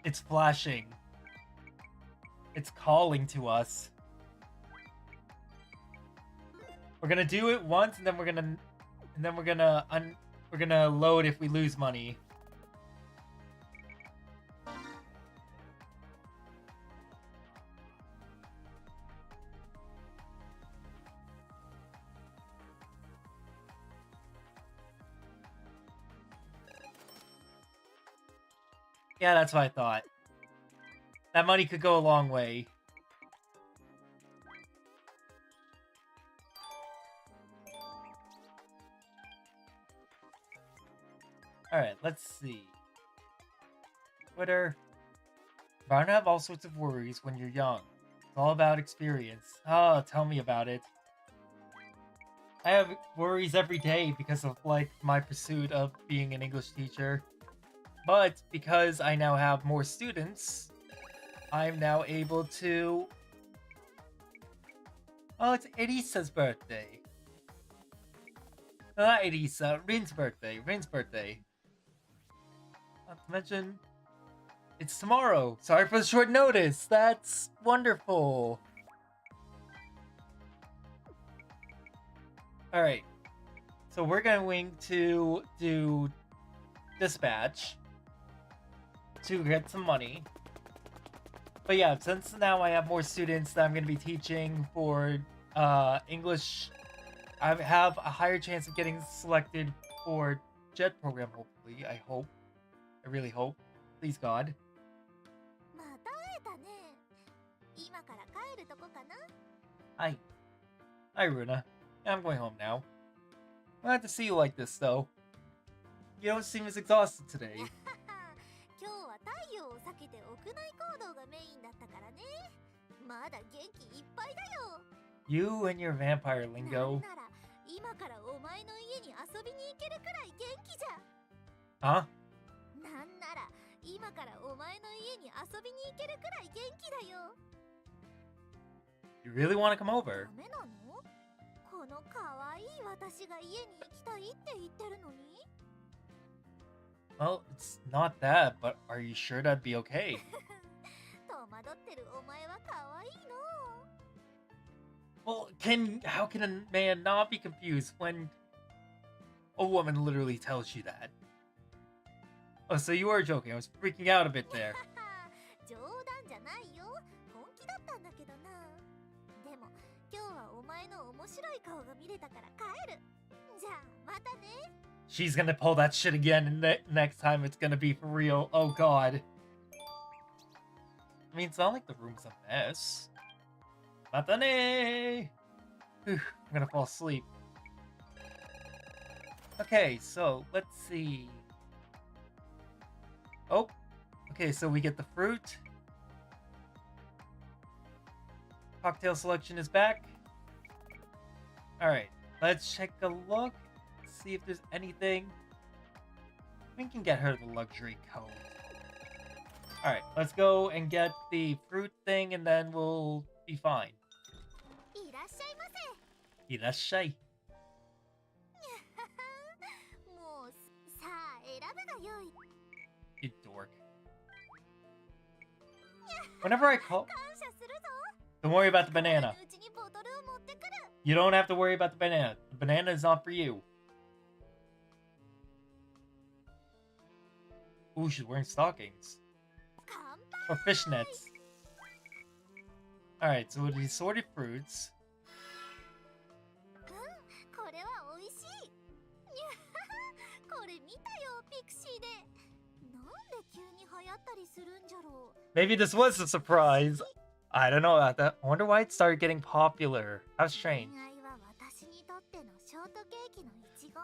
A: It's flashing. It's calling to us. We're gonna do it once and then we're gonna load if we lose money. Yeah, that's what I thought. That money could go a long way. Alright, let's see. Twitter. Bound to have all sorts of worries when you're young. It's all about experience. Oh, tell me about it. I have worries every day because of, like, my pursuit of being an English teacher. But because I now have more students, I'm now able to... Oh, it's Erisa's birthday. No, not Erisa, Rin's birthday. Rin's birthday. Not to mention, it's tomorrow. Sorry for the short notice. That's wonderful. Alright. So we're going to do dispatch to get some money. But yeah, since now I have more students that I'm going to be teaching for English, I have a higher chance of getting selected for JET program, hopefully. I hope. I really hope. Please, God.
H: また会えたね。今から帰るとこかな。
A: Hi. Hi, Runa. I'm going home now. Glad to see you like this, though. You don't seem as exhausted today.
H: 今日は太陽を避けて屋内行動がメインだったからね。まだ元気いっぱいだよ。
A: You and your vampire
H: なん
A: lingo.
H: なら今からお前の家に遊びに行けるくらい元気じゃ。
A: Huh?
H: なんなら今からお前の家に遊びに行けるくらい元気だよ。
A: You really want to come over?
H: ダメなの？この可愛い私が家に行きたいって言ってるのに。
A: Well, it's not that, but are you sure that'd be okay?
H: 友をまどってるお前は可愛いの。
A: Well, how can a man not be confused when a woman literally tells you that? Oh, so you were joking. I was freaking out a bit there.
H: 冗談じゃないよ。本気だったんだけどな。でも今日はお前の面白い顔が見れたから帰る。じゃあまたね。
A: She's gonna pull that shit again, and next time it's gonna be for real. Oh god. I mean, it's not like the room's a mess. Matane! I'm gonna fall asleep. Okay, so let's see. Oh, okay, so we get the fruit. Cocktail selection is back. Alright, let's check a look. See if there's anything. We can get her the luxury coat. Alright, let's go and get the fruit thing and then we'll be fine.
H: いらっしゃいませ。
A: Irashai.
H: もうさあ選ぶがよい。
A: You dork. Whenever I call...
H: 感謝するぞ。
A: Don't worry about the banana.
H: うちにボトルを持ってくる。
A: You don't have to worry about the banana. The banana is not for you. Ooh, she's wearing stockings.
H: 乾
A: Or fishnets. Alright, so with these sorted fruits.
H: 杯。これは美味しい。これ見たよピクシーで。なんで急に流行ったりするんじゃろう。
A: Maybe this was a surprise. I don't know about that. I wonder why it started getting popular. How strange.
H: 恋愛は私にとってのショートケーキのイチゴ。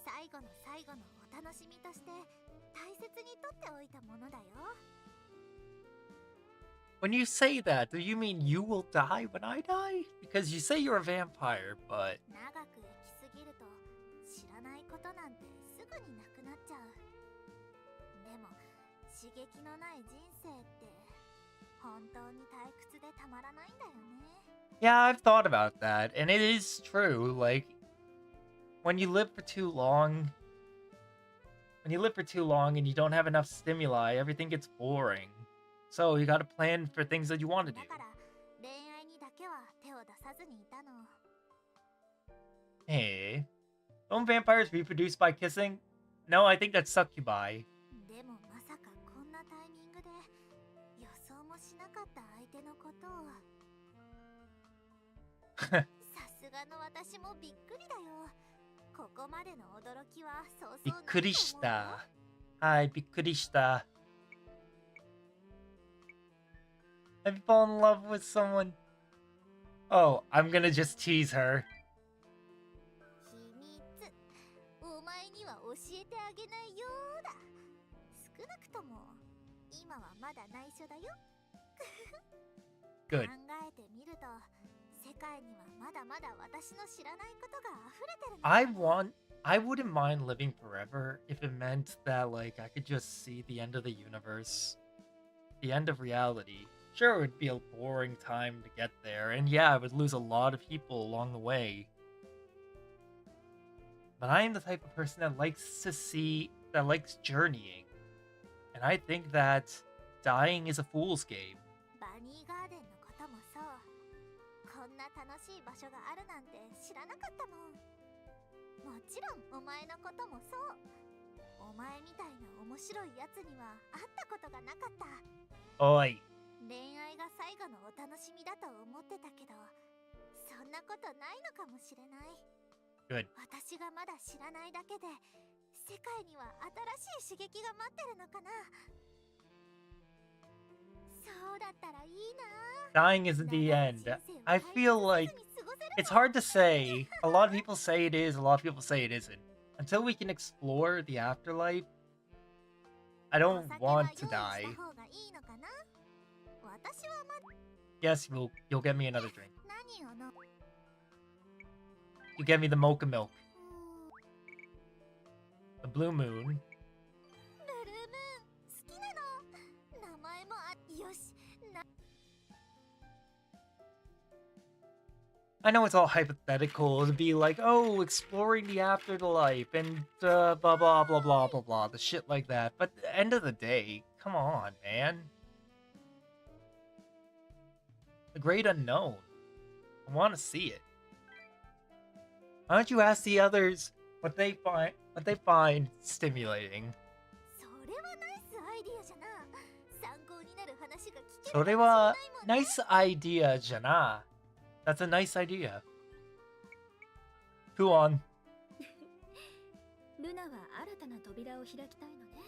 H: 最後の最後のお楽しみとして大切にとっておいたものだよ。
A: When you say that, do you mean you will die when I die? Because you say you're a vampire, but...
H: 長く生きすぎると知らないことなんてすぐになくなっちゃう。でも刺激のない人生って本当に退屈でたまらないんだよね。
A: Yeah, I've thought about that, and it is true. Like, when you live for too long... When you live for too long and you don't have enough stimuli, everything gets boring. So you gotta plan for things that you want to do.
H: だから恋愛にだけは手を出さずにいたの。
A: Hey. Don't vampires reproduce by kissing? No, I think that's succubi.
H: でもまさかこんなタイミングで予想もしなかった相手のことを。さすがの私もびっくりだよ。ここまでの驚きはそうそうないと思うよ。
A: Bikkurishita. Hi, bikkurishita. Have you fallen in love with someone? Oh, I'm gonna just tease her.
H: 秘密。お前には教えてあげないようだ。少なくとも今はまだ内緒だよ。
A: Good.
H: 考えてみると世界にはまだまだ私の知らないことが溢れてるの。
A: I wouldn't mind living forever if it meant that, like, I could just see the end of the universe. The end of reality. Sure, it would be a boring time to get there, and yeah, I would lose a lot of people along the way. But I am the type of person that likes journeying. And I think that dying is a fool's game.
H: バニーガーデンのこともそう。こんな楽しい場所があるなんて知らなかったもん。もちろんお前のこともそう。お前みたいな面白いやつには会ったことがなかった。
A: Oi.
H: 恋愛が最後のお楽しみだと思ってたけど、そんなことないのかもしれない。
A: Good.
H: 私がまだ知らないだけで、世界には新しい刺激が待ってるのかな。そうだったらいいな。
A: Dying isn't the end. I feel like it's hard to say. A lot of people say it is, a lot of people say it isn't. Until we can explore the afterlife, I don't want to die. Yes, you'll get me another drink. You get me the mocha milk. The blue moon. I know it's all hypothetical to be like, oh, exploring the afterlife and blah, blah, blah, blah, blah, blah, the shit like that. But at the end of the day, come on, man. The great unknown. I want to see it. Why don't you ask the others what they find stimulating? それは nice idea じゃな。That's a nice idea. Go on.
I: ルナは新たな扉を開きたいのね。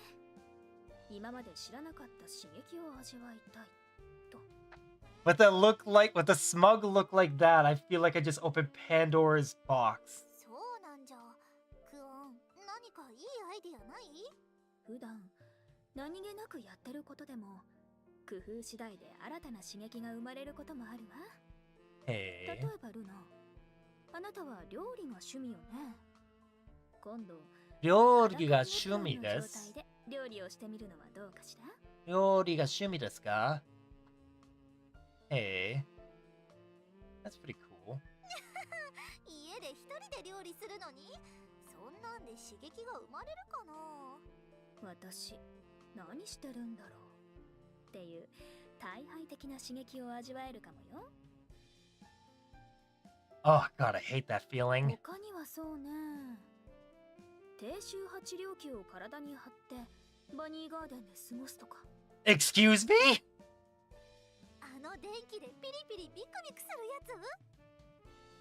I: 今まで知らなかった刺激を味わいたいと。
A: With a smug look like that, I feel like I just opened Pandora's box.
H: そうなんじゃ。クオン、何かいいアイディアない？
I: 普段何気なくやってることでも工夫次第で新たな刺激が生まれることもあるわ。例えばルナ、あなたは料理が趣味よね。今度
A: 料理が趣味です。
I: 料理をしてみるのはどうかしら？
A: 料理が趣味ですか？Hey, that's pretty cool.
H: 家で一人で料理するのに、そんなんで刺激が生まれるかな？
I: 私、何してるんだろうっていう大敗的な刺激を味わえるかもよ。
A: Oh God, I hate that feeling.
I: 他にはそうね。低周波治療器を体に貼ってバニーガーデンで過ごすとか。
A: Excuse me?
H: あの電気でピリピリビクビクする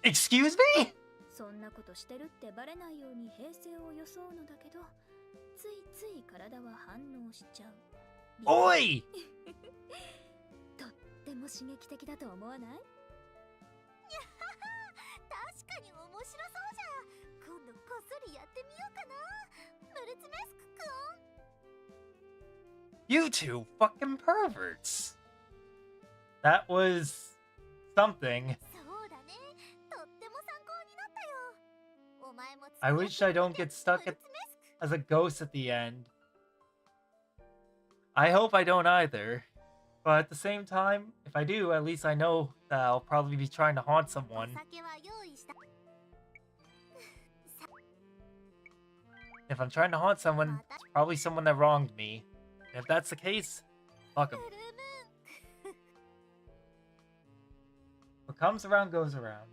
A: やつ？ Excuse me?
I: そんなことしてるってバレないように平静を装うのだけど、ついつい体は反応しちゃう。
A: おい！
I: とっても刺激的だと思わない？
H: 確かに面白そうじゃん。今度こっそりやってみようかな。ムルツメスクくん。
A: You two fucking perverts. That was something.
H: そうだね。とっても参考になったよ。お前も
A: I wish I don't get stuck as a ghost at the end. I hope I don't either. But at the same time, if I do, at least I know that I'll probably be trying to haunt someone. If I'm trying to haunt someone, it's probably someone that wronged me. And if that's the case, fuck them. What comes around goes around.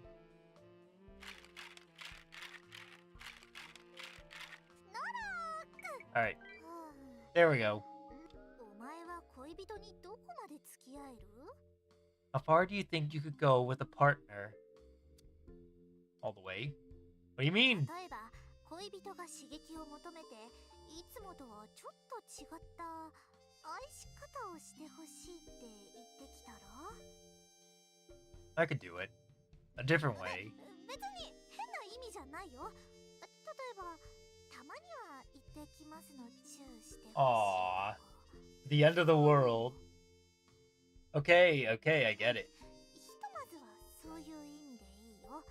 A: Alright. There we go. How far do you think you could go with a partner? All the way? What do you mean?
H: 恋人が刺激を求めて、いつもとはちょっと違った愛し方をしてほしいって言ってきたら
A: I could do it. A different way.
H: 別に変な意味じゃないよ。例えば、たまには行ってきますのチューしてほしい。
A: Aww. The end of the world. Okay, okay, I get it.
H: ひとまずはそういう意味でいいよ。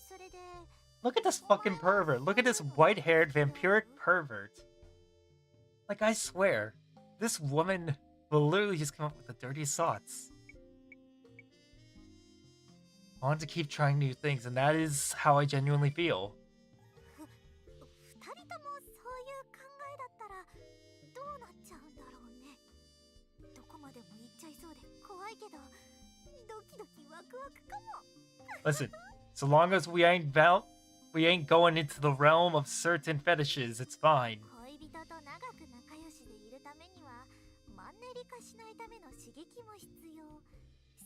H: それで
A: Look at this fucking pervert. Look at this white-haired vampiric pervert. Like, I swear, this woman will literally just come up with the dirtiest thoughts. I want to keep trying new things, and that is how I genuinely feel.
H: 二人ともそういう考えだったらどうなっちゃうんだろうね。どこまでも行っちゃいそうで怖いけど、ドキドキワクワクかも。
A: Listen, so long as we ain't going into the realm of certain fetishes, it's fine.
H: 恋人と長く仲良しでいるためにはマンネリ化しないための刺激も必要。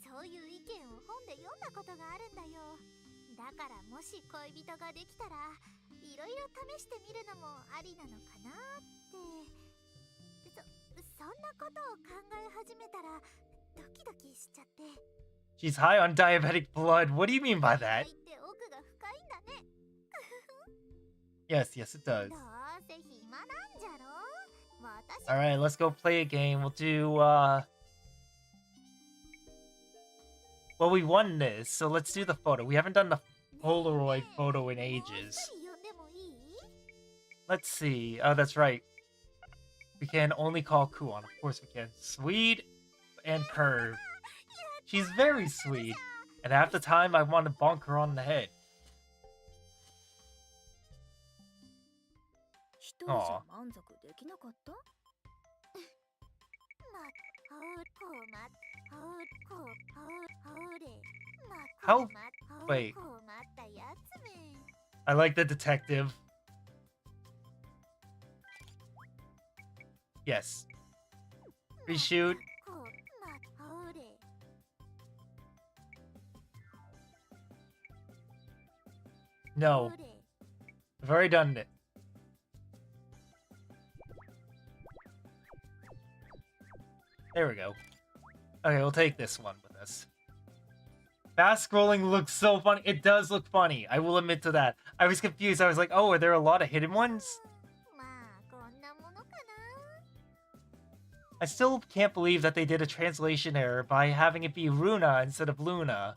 H: そういう意見を本で読んだことがあるんだよ。だからもし恋人ができたらいろいろ試してみるのもありなのかなって。そんなことを考え始めたらドキドキしちゃって。
A: She's high on diabetic blood. What do you mean by that?
H: って奥が深いんだね。
A: Yes, yes, it does.
H: どうせ暇なんじゃろ。私
A: Alright, let's go play a game. We'll do, Well, we won this, so let's do the photo. We haven't done the Polaroid photo in ages. Let's see. Oh, that's right. We can only call Kuon. Of course we can. Sweet and perv. She's very sweet. And half the time, I want to bonk her on the head. Aw. How? Wait. I like the detective. Yes. Reshoot. No. I've already done it. There we go. Okay, we'll take this one with us. Fast scrolling looks so funny. It does look funny. I will admit to that. I was confused. I was like, oh, are there a lot of hidden ones? I still can't believe that they did a translation error by having it be Runa instead of Luna.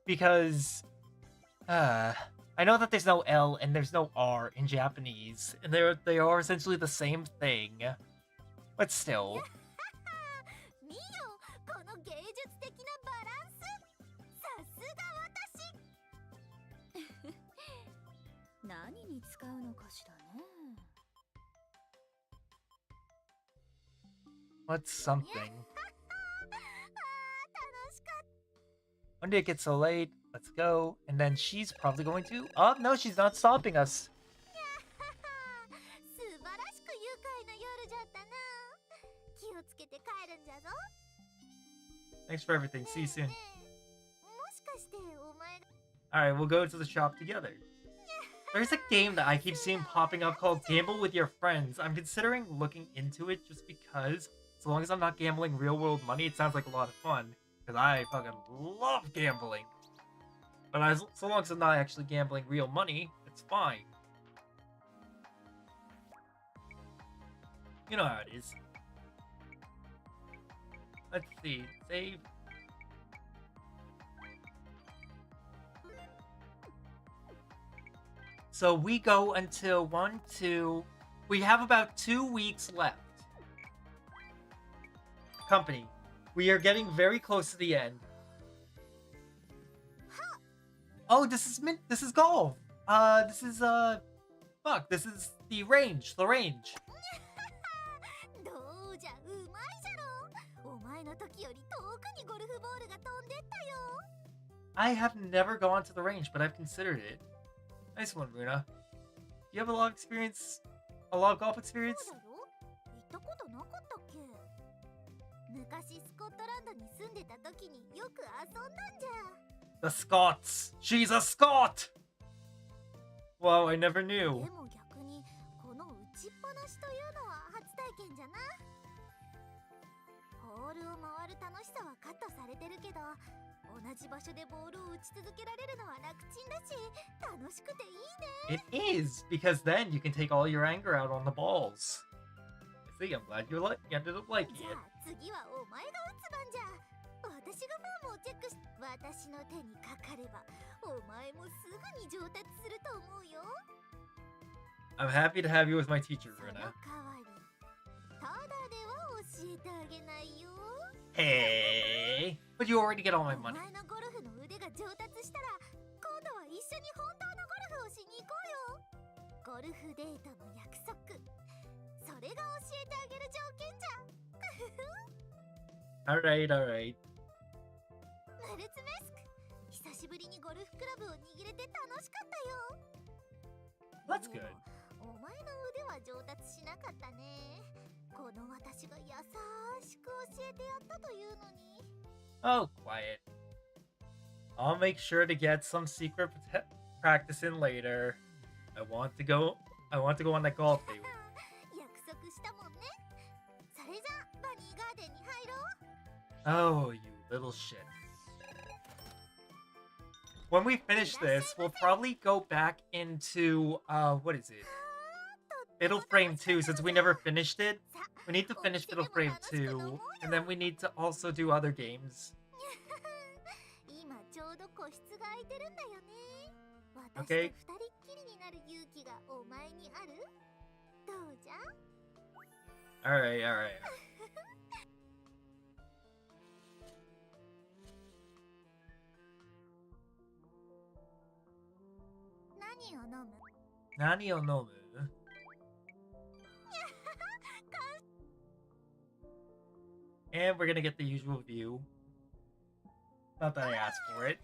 A: Because... I know that there's no L and there's no R in Japanese. And they are essentially the same thing. But still...
I: 何に使うのかしらね。
A: What's something? When did it get so late? Let's go. And then she's probably going to... Oh, no, she's not stopping us. Thanks for everything. See you soon. Alright, we'll go to the shop together. There's a game that I keep seeing popping up called Gamble with Your Friends. I'm considering looking into it just because, so long as I'm not gambling real-world money, it sounds like a lot of fun. Because I fucking love gambling. But so long as I'm not actually gambling real money, it's fine. You know how it is. Let's see. Save. So we go until 1, 2... We have about 2 weeks left. Company. We are getting very close to the end. Oh, this is golf. This is fuck, this is the range. The range. I have never gone to the range, but I've considered it. Nice one, Runa. You have a lot of experience, a lot of golf experience? The Scots! She's a Scot! Wow, I never knew. It is, because then you can take all your anger out on the balls. See, I'm glad you ended up liking it. I'm happy to have you as my teacher, Runa. Hey, but you already get all my money. Alright, alright. That's good. Oh, quiet. I'll make sure to get some secret practice in later. I want to go on that golf day. Oh, you little shit. When we finish this, we'll probably go back into, what is it? Fiddle Frame 2, since we never finished it. We need to finish Fiddle Frame 2, and then we need to also do other games. Okay. Alright, alright. Nani o nomu? And we're gonna get the usual view. Not that I asked for it.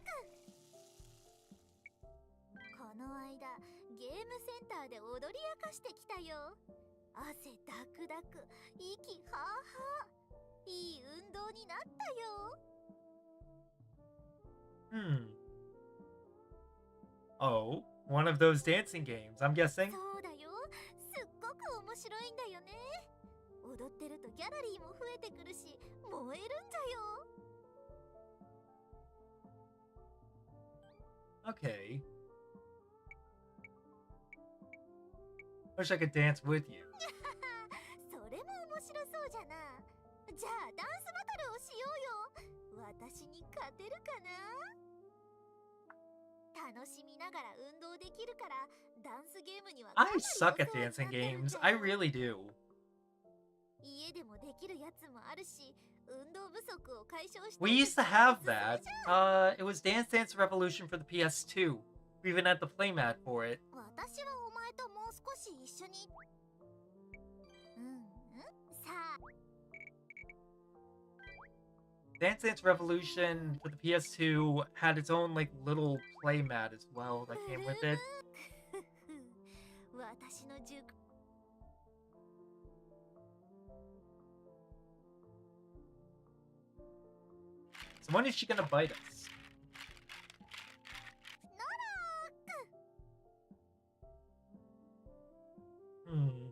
H: の間ゲームセンターで踊り明かしてきたよ。汗ダクダク、息はあはあ、いい運動になったよ。
A: Oh, one of those dancing games, I'm guessing.
H: そうだよ、すっごく面白いんだよね。踊ってるとギャラリーも増えてくるし、燃えるんじゃよ。
A: Okay. Wish I could dance with you.
H: それも面白そうじゃな。じゃあダンスバトルをしようよ。私に勝てるかな。楽しみながら運動できるから、ダンスゲームには
A: I suck at dancing games. I really do.
H: 家でもできるやつもあるし、運動不足を解消して。
A: We used to have that. It was Dance Dance Revolution for the PS2. We even had the playmat for it.
H: 私はお前ともう少し一緒に。さあ。
A: Dance Dance Revolution for the PS2 had its own like little playmat as well that came with it.
H: 私の塾。
A: So when is she gonna bite us? Hmm.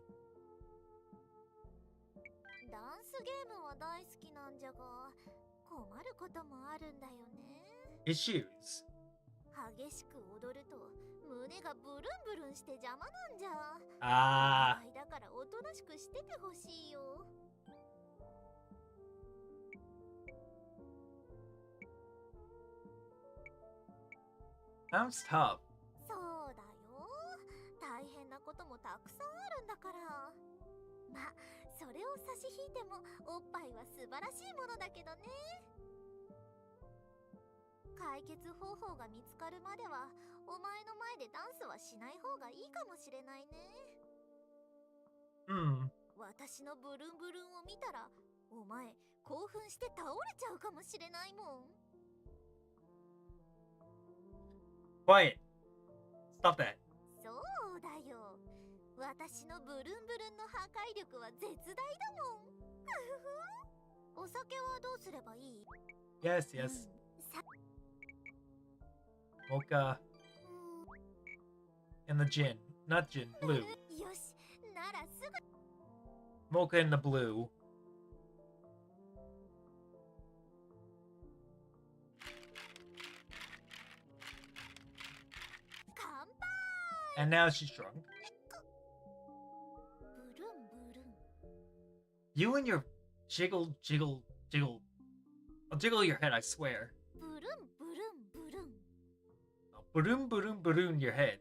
H: ダンスゲームは大好きなんじゃが、困ることもあるんだよね。
A: Issues.
H: 激しく踊ると胸がブルンブルンして邪魔なんじゃ。だからおとなしくしててほしいよ。
A: Sounds tough.
H: そうだよ。大変なこともたくさんあるんだから。ま、それを差し引いてもおっぱいは素晴らしいものだけどね。解決方法が見つかるまではお前の前でダンスはしない方がいいかもしれないね。私のブルンブルンを見たらお前興奮して倒れちゃうかもしれないもん。
A: Quiet. Stop that.
H: そうだよ。私のブルンブルンの破壊力は絶大だもん。お酒はどうすればいい？
A: Yes, yes. Mocha. And the gin. Not gin, blue.
H: よし、ならすぐ。
A: Mocha and the blue. And now she's drunk. You and your jiggle, jiggle, jiggle. I'll jiggle your head, I swear. Baroon, baroon, baroon your head.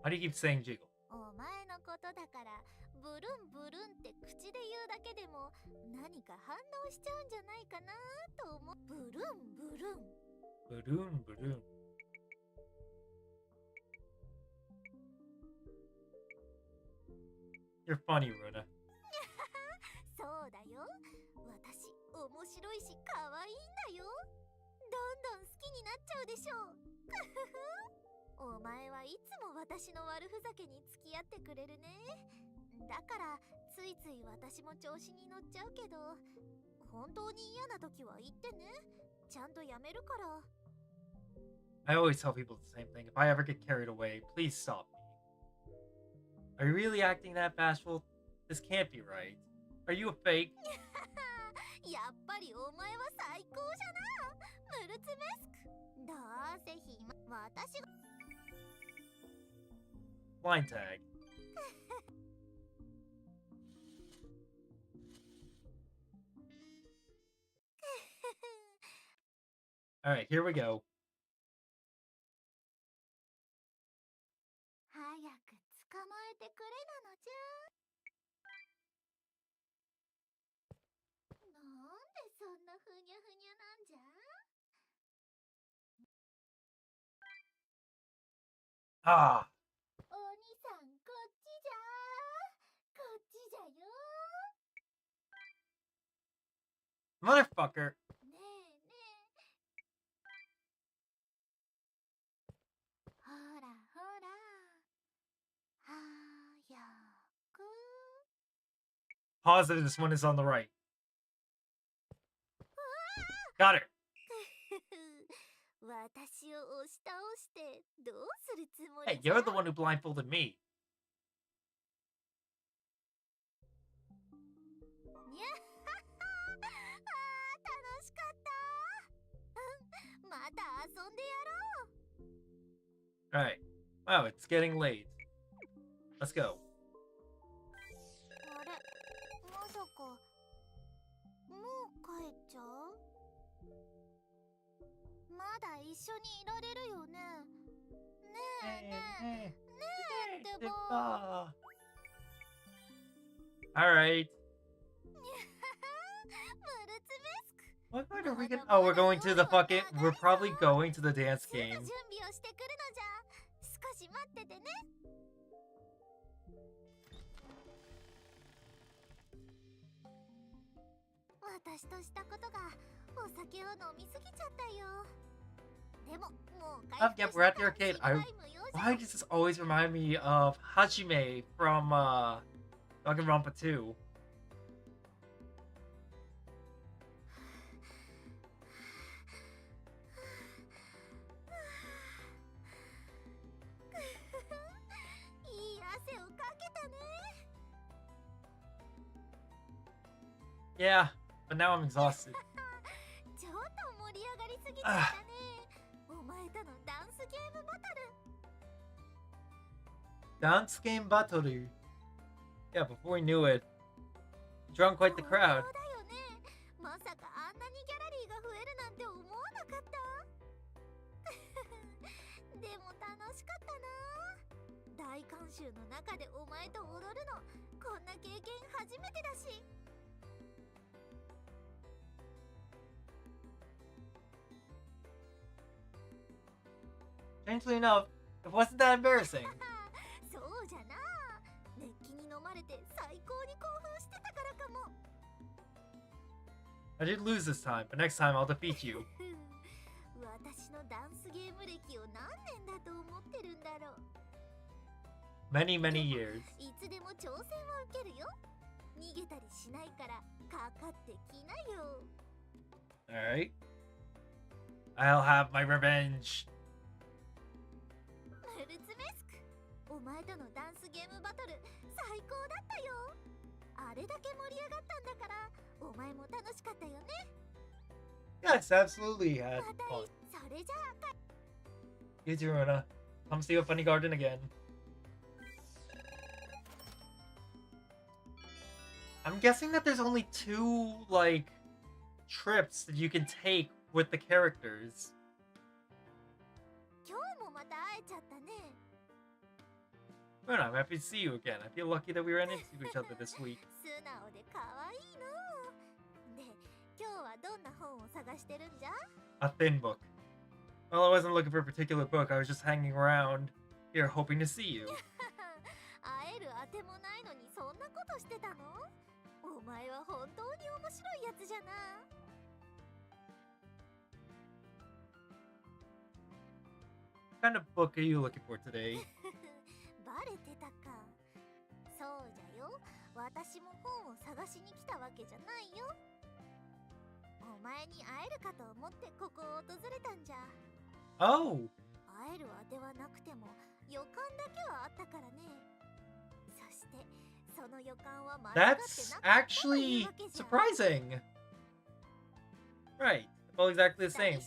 A: Why do you keep saying jiggle?
H: お前のことだからブルンブルンって口で言うだけでも何か反応しちゃうんじゃないかなと思う。ブルンブルン。
A: Baroon, baroon. You're funny, Runa.
H: そうだよ。私、面白いし可愛いんだよ。どんどん好きになっちゃうでしょう。お前はいつも私の悪ふざけに付き合ってくれるね。だからついつい私も調子に乗っちゃうけど、本当に嫌な時は言ってね。ちゃんとやめるから。
A: I always tell people the same thing. If I ever get carried away, please stop me. Are you really acting that bashful? This can't be right. Are you a fake?
H: やっぱりお前は最高じゃな。ムルツメスク。どうせ暇。私が。
A: Blind tag. Alright, here we go.
H: 早く捕まえてくれなのじゃ。なんでそんなふにゃふにゃなんじゃ。
A: Ah!
H: お兄さん、こっちじゃ。こっちじゃよ。
A: Motherfucker!
H: ねえねえ。ほら、
A: positive this one is on the right. Got her. Hey, you're the one who blindfolded me. Alright. Wow, it's getting late. Let's go. Alright. What part are we gonna... Oh, we're going to the fucking... We're probably going to the dance game. Oh, yeah, we're at the arcade. Why does this always remind me of Hajime from Danganronpa 2? Yeah, but now I'm exhausted. Dance game battle. Yeah, before we knew it, drawn quite the crowd. Strangely enough, it wasn't that embarrassing. I did lose this time, but next time I'll defeat you. Many, many years. Alright. I'll have my revenge. Yes, absolutely had fun. You too, Rona. Come see you at Funny Garden again. I'm guessing that there's only 2, like, trips that you can take with the characters. Rona, I'm happy to see you again. I feel lucky that we ran into each other this week. A thin book. Well, I wasn't looking for a particular book. I was just hanging around here hoping to see you. What kind of book are you looking for today? Oh! That's actually surprising! Right, well, exactly the same.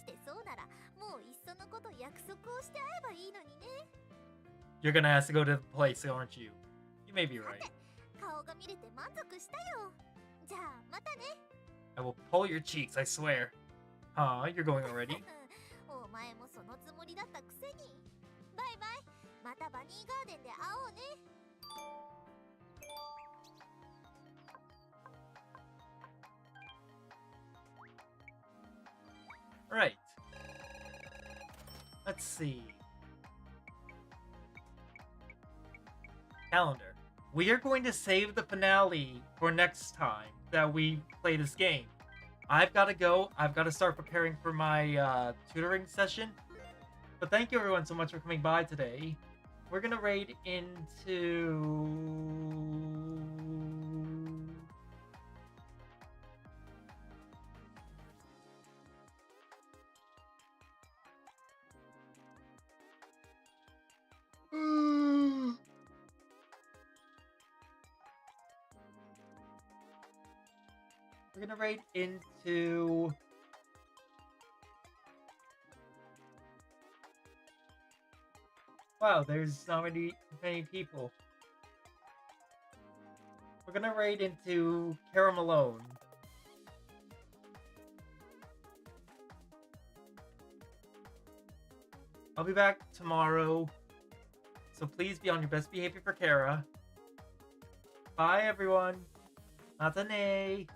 A: You're gonna ask to go to the place, aren't you? You may be right. I will pull your cheeks, I swear. Huh, you're going already? Right. Let's see. Calendar. We are going to save the finale for next time that we play this game. I've got to go. I've got to start preparing for my tutoring session. But thank you everyone so much for coming by today. We're going to raid into... We're gonna raid into... Wow, there's not many people. We're gonna raid into Cara Malone. I'll be back tomorrow, so please be on your best behavior for Cara. Bye, everyone. Matane.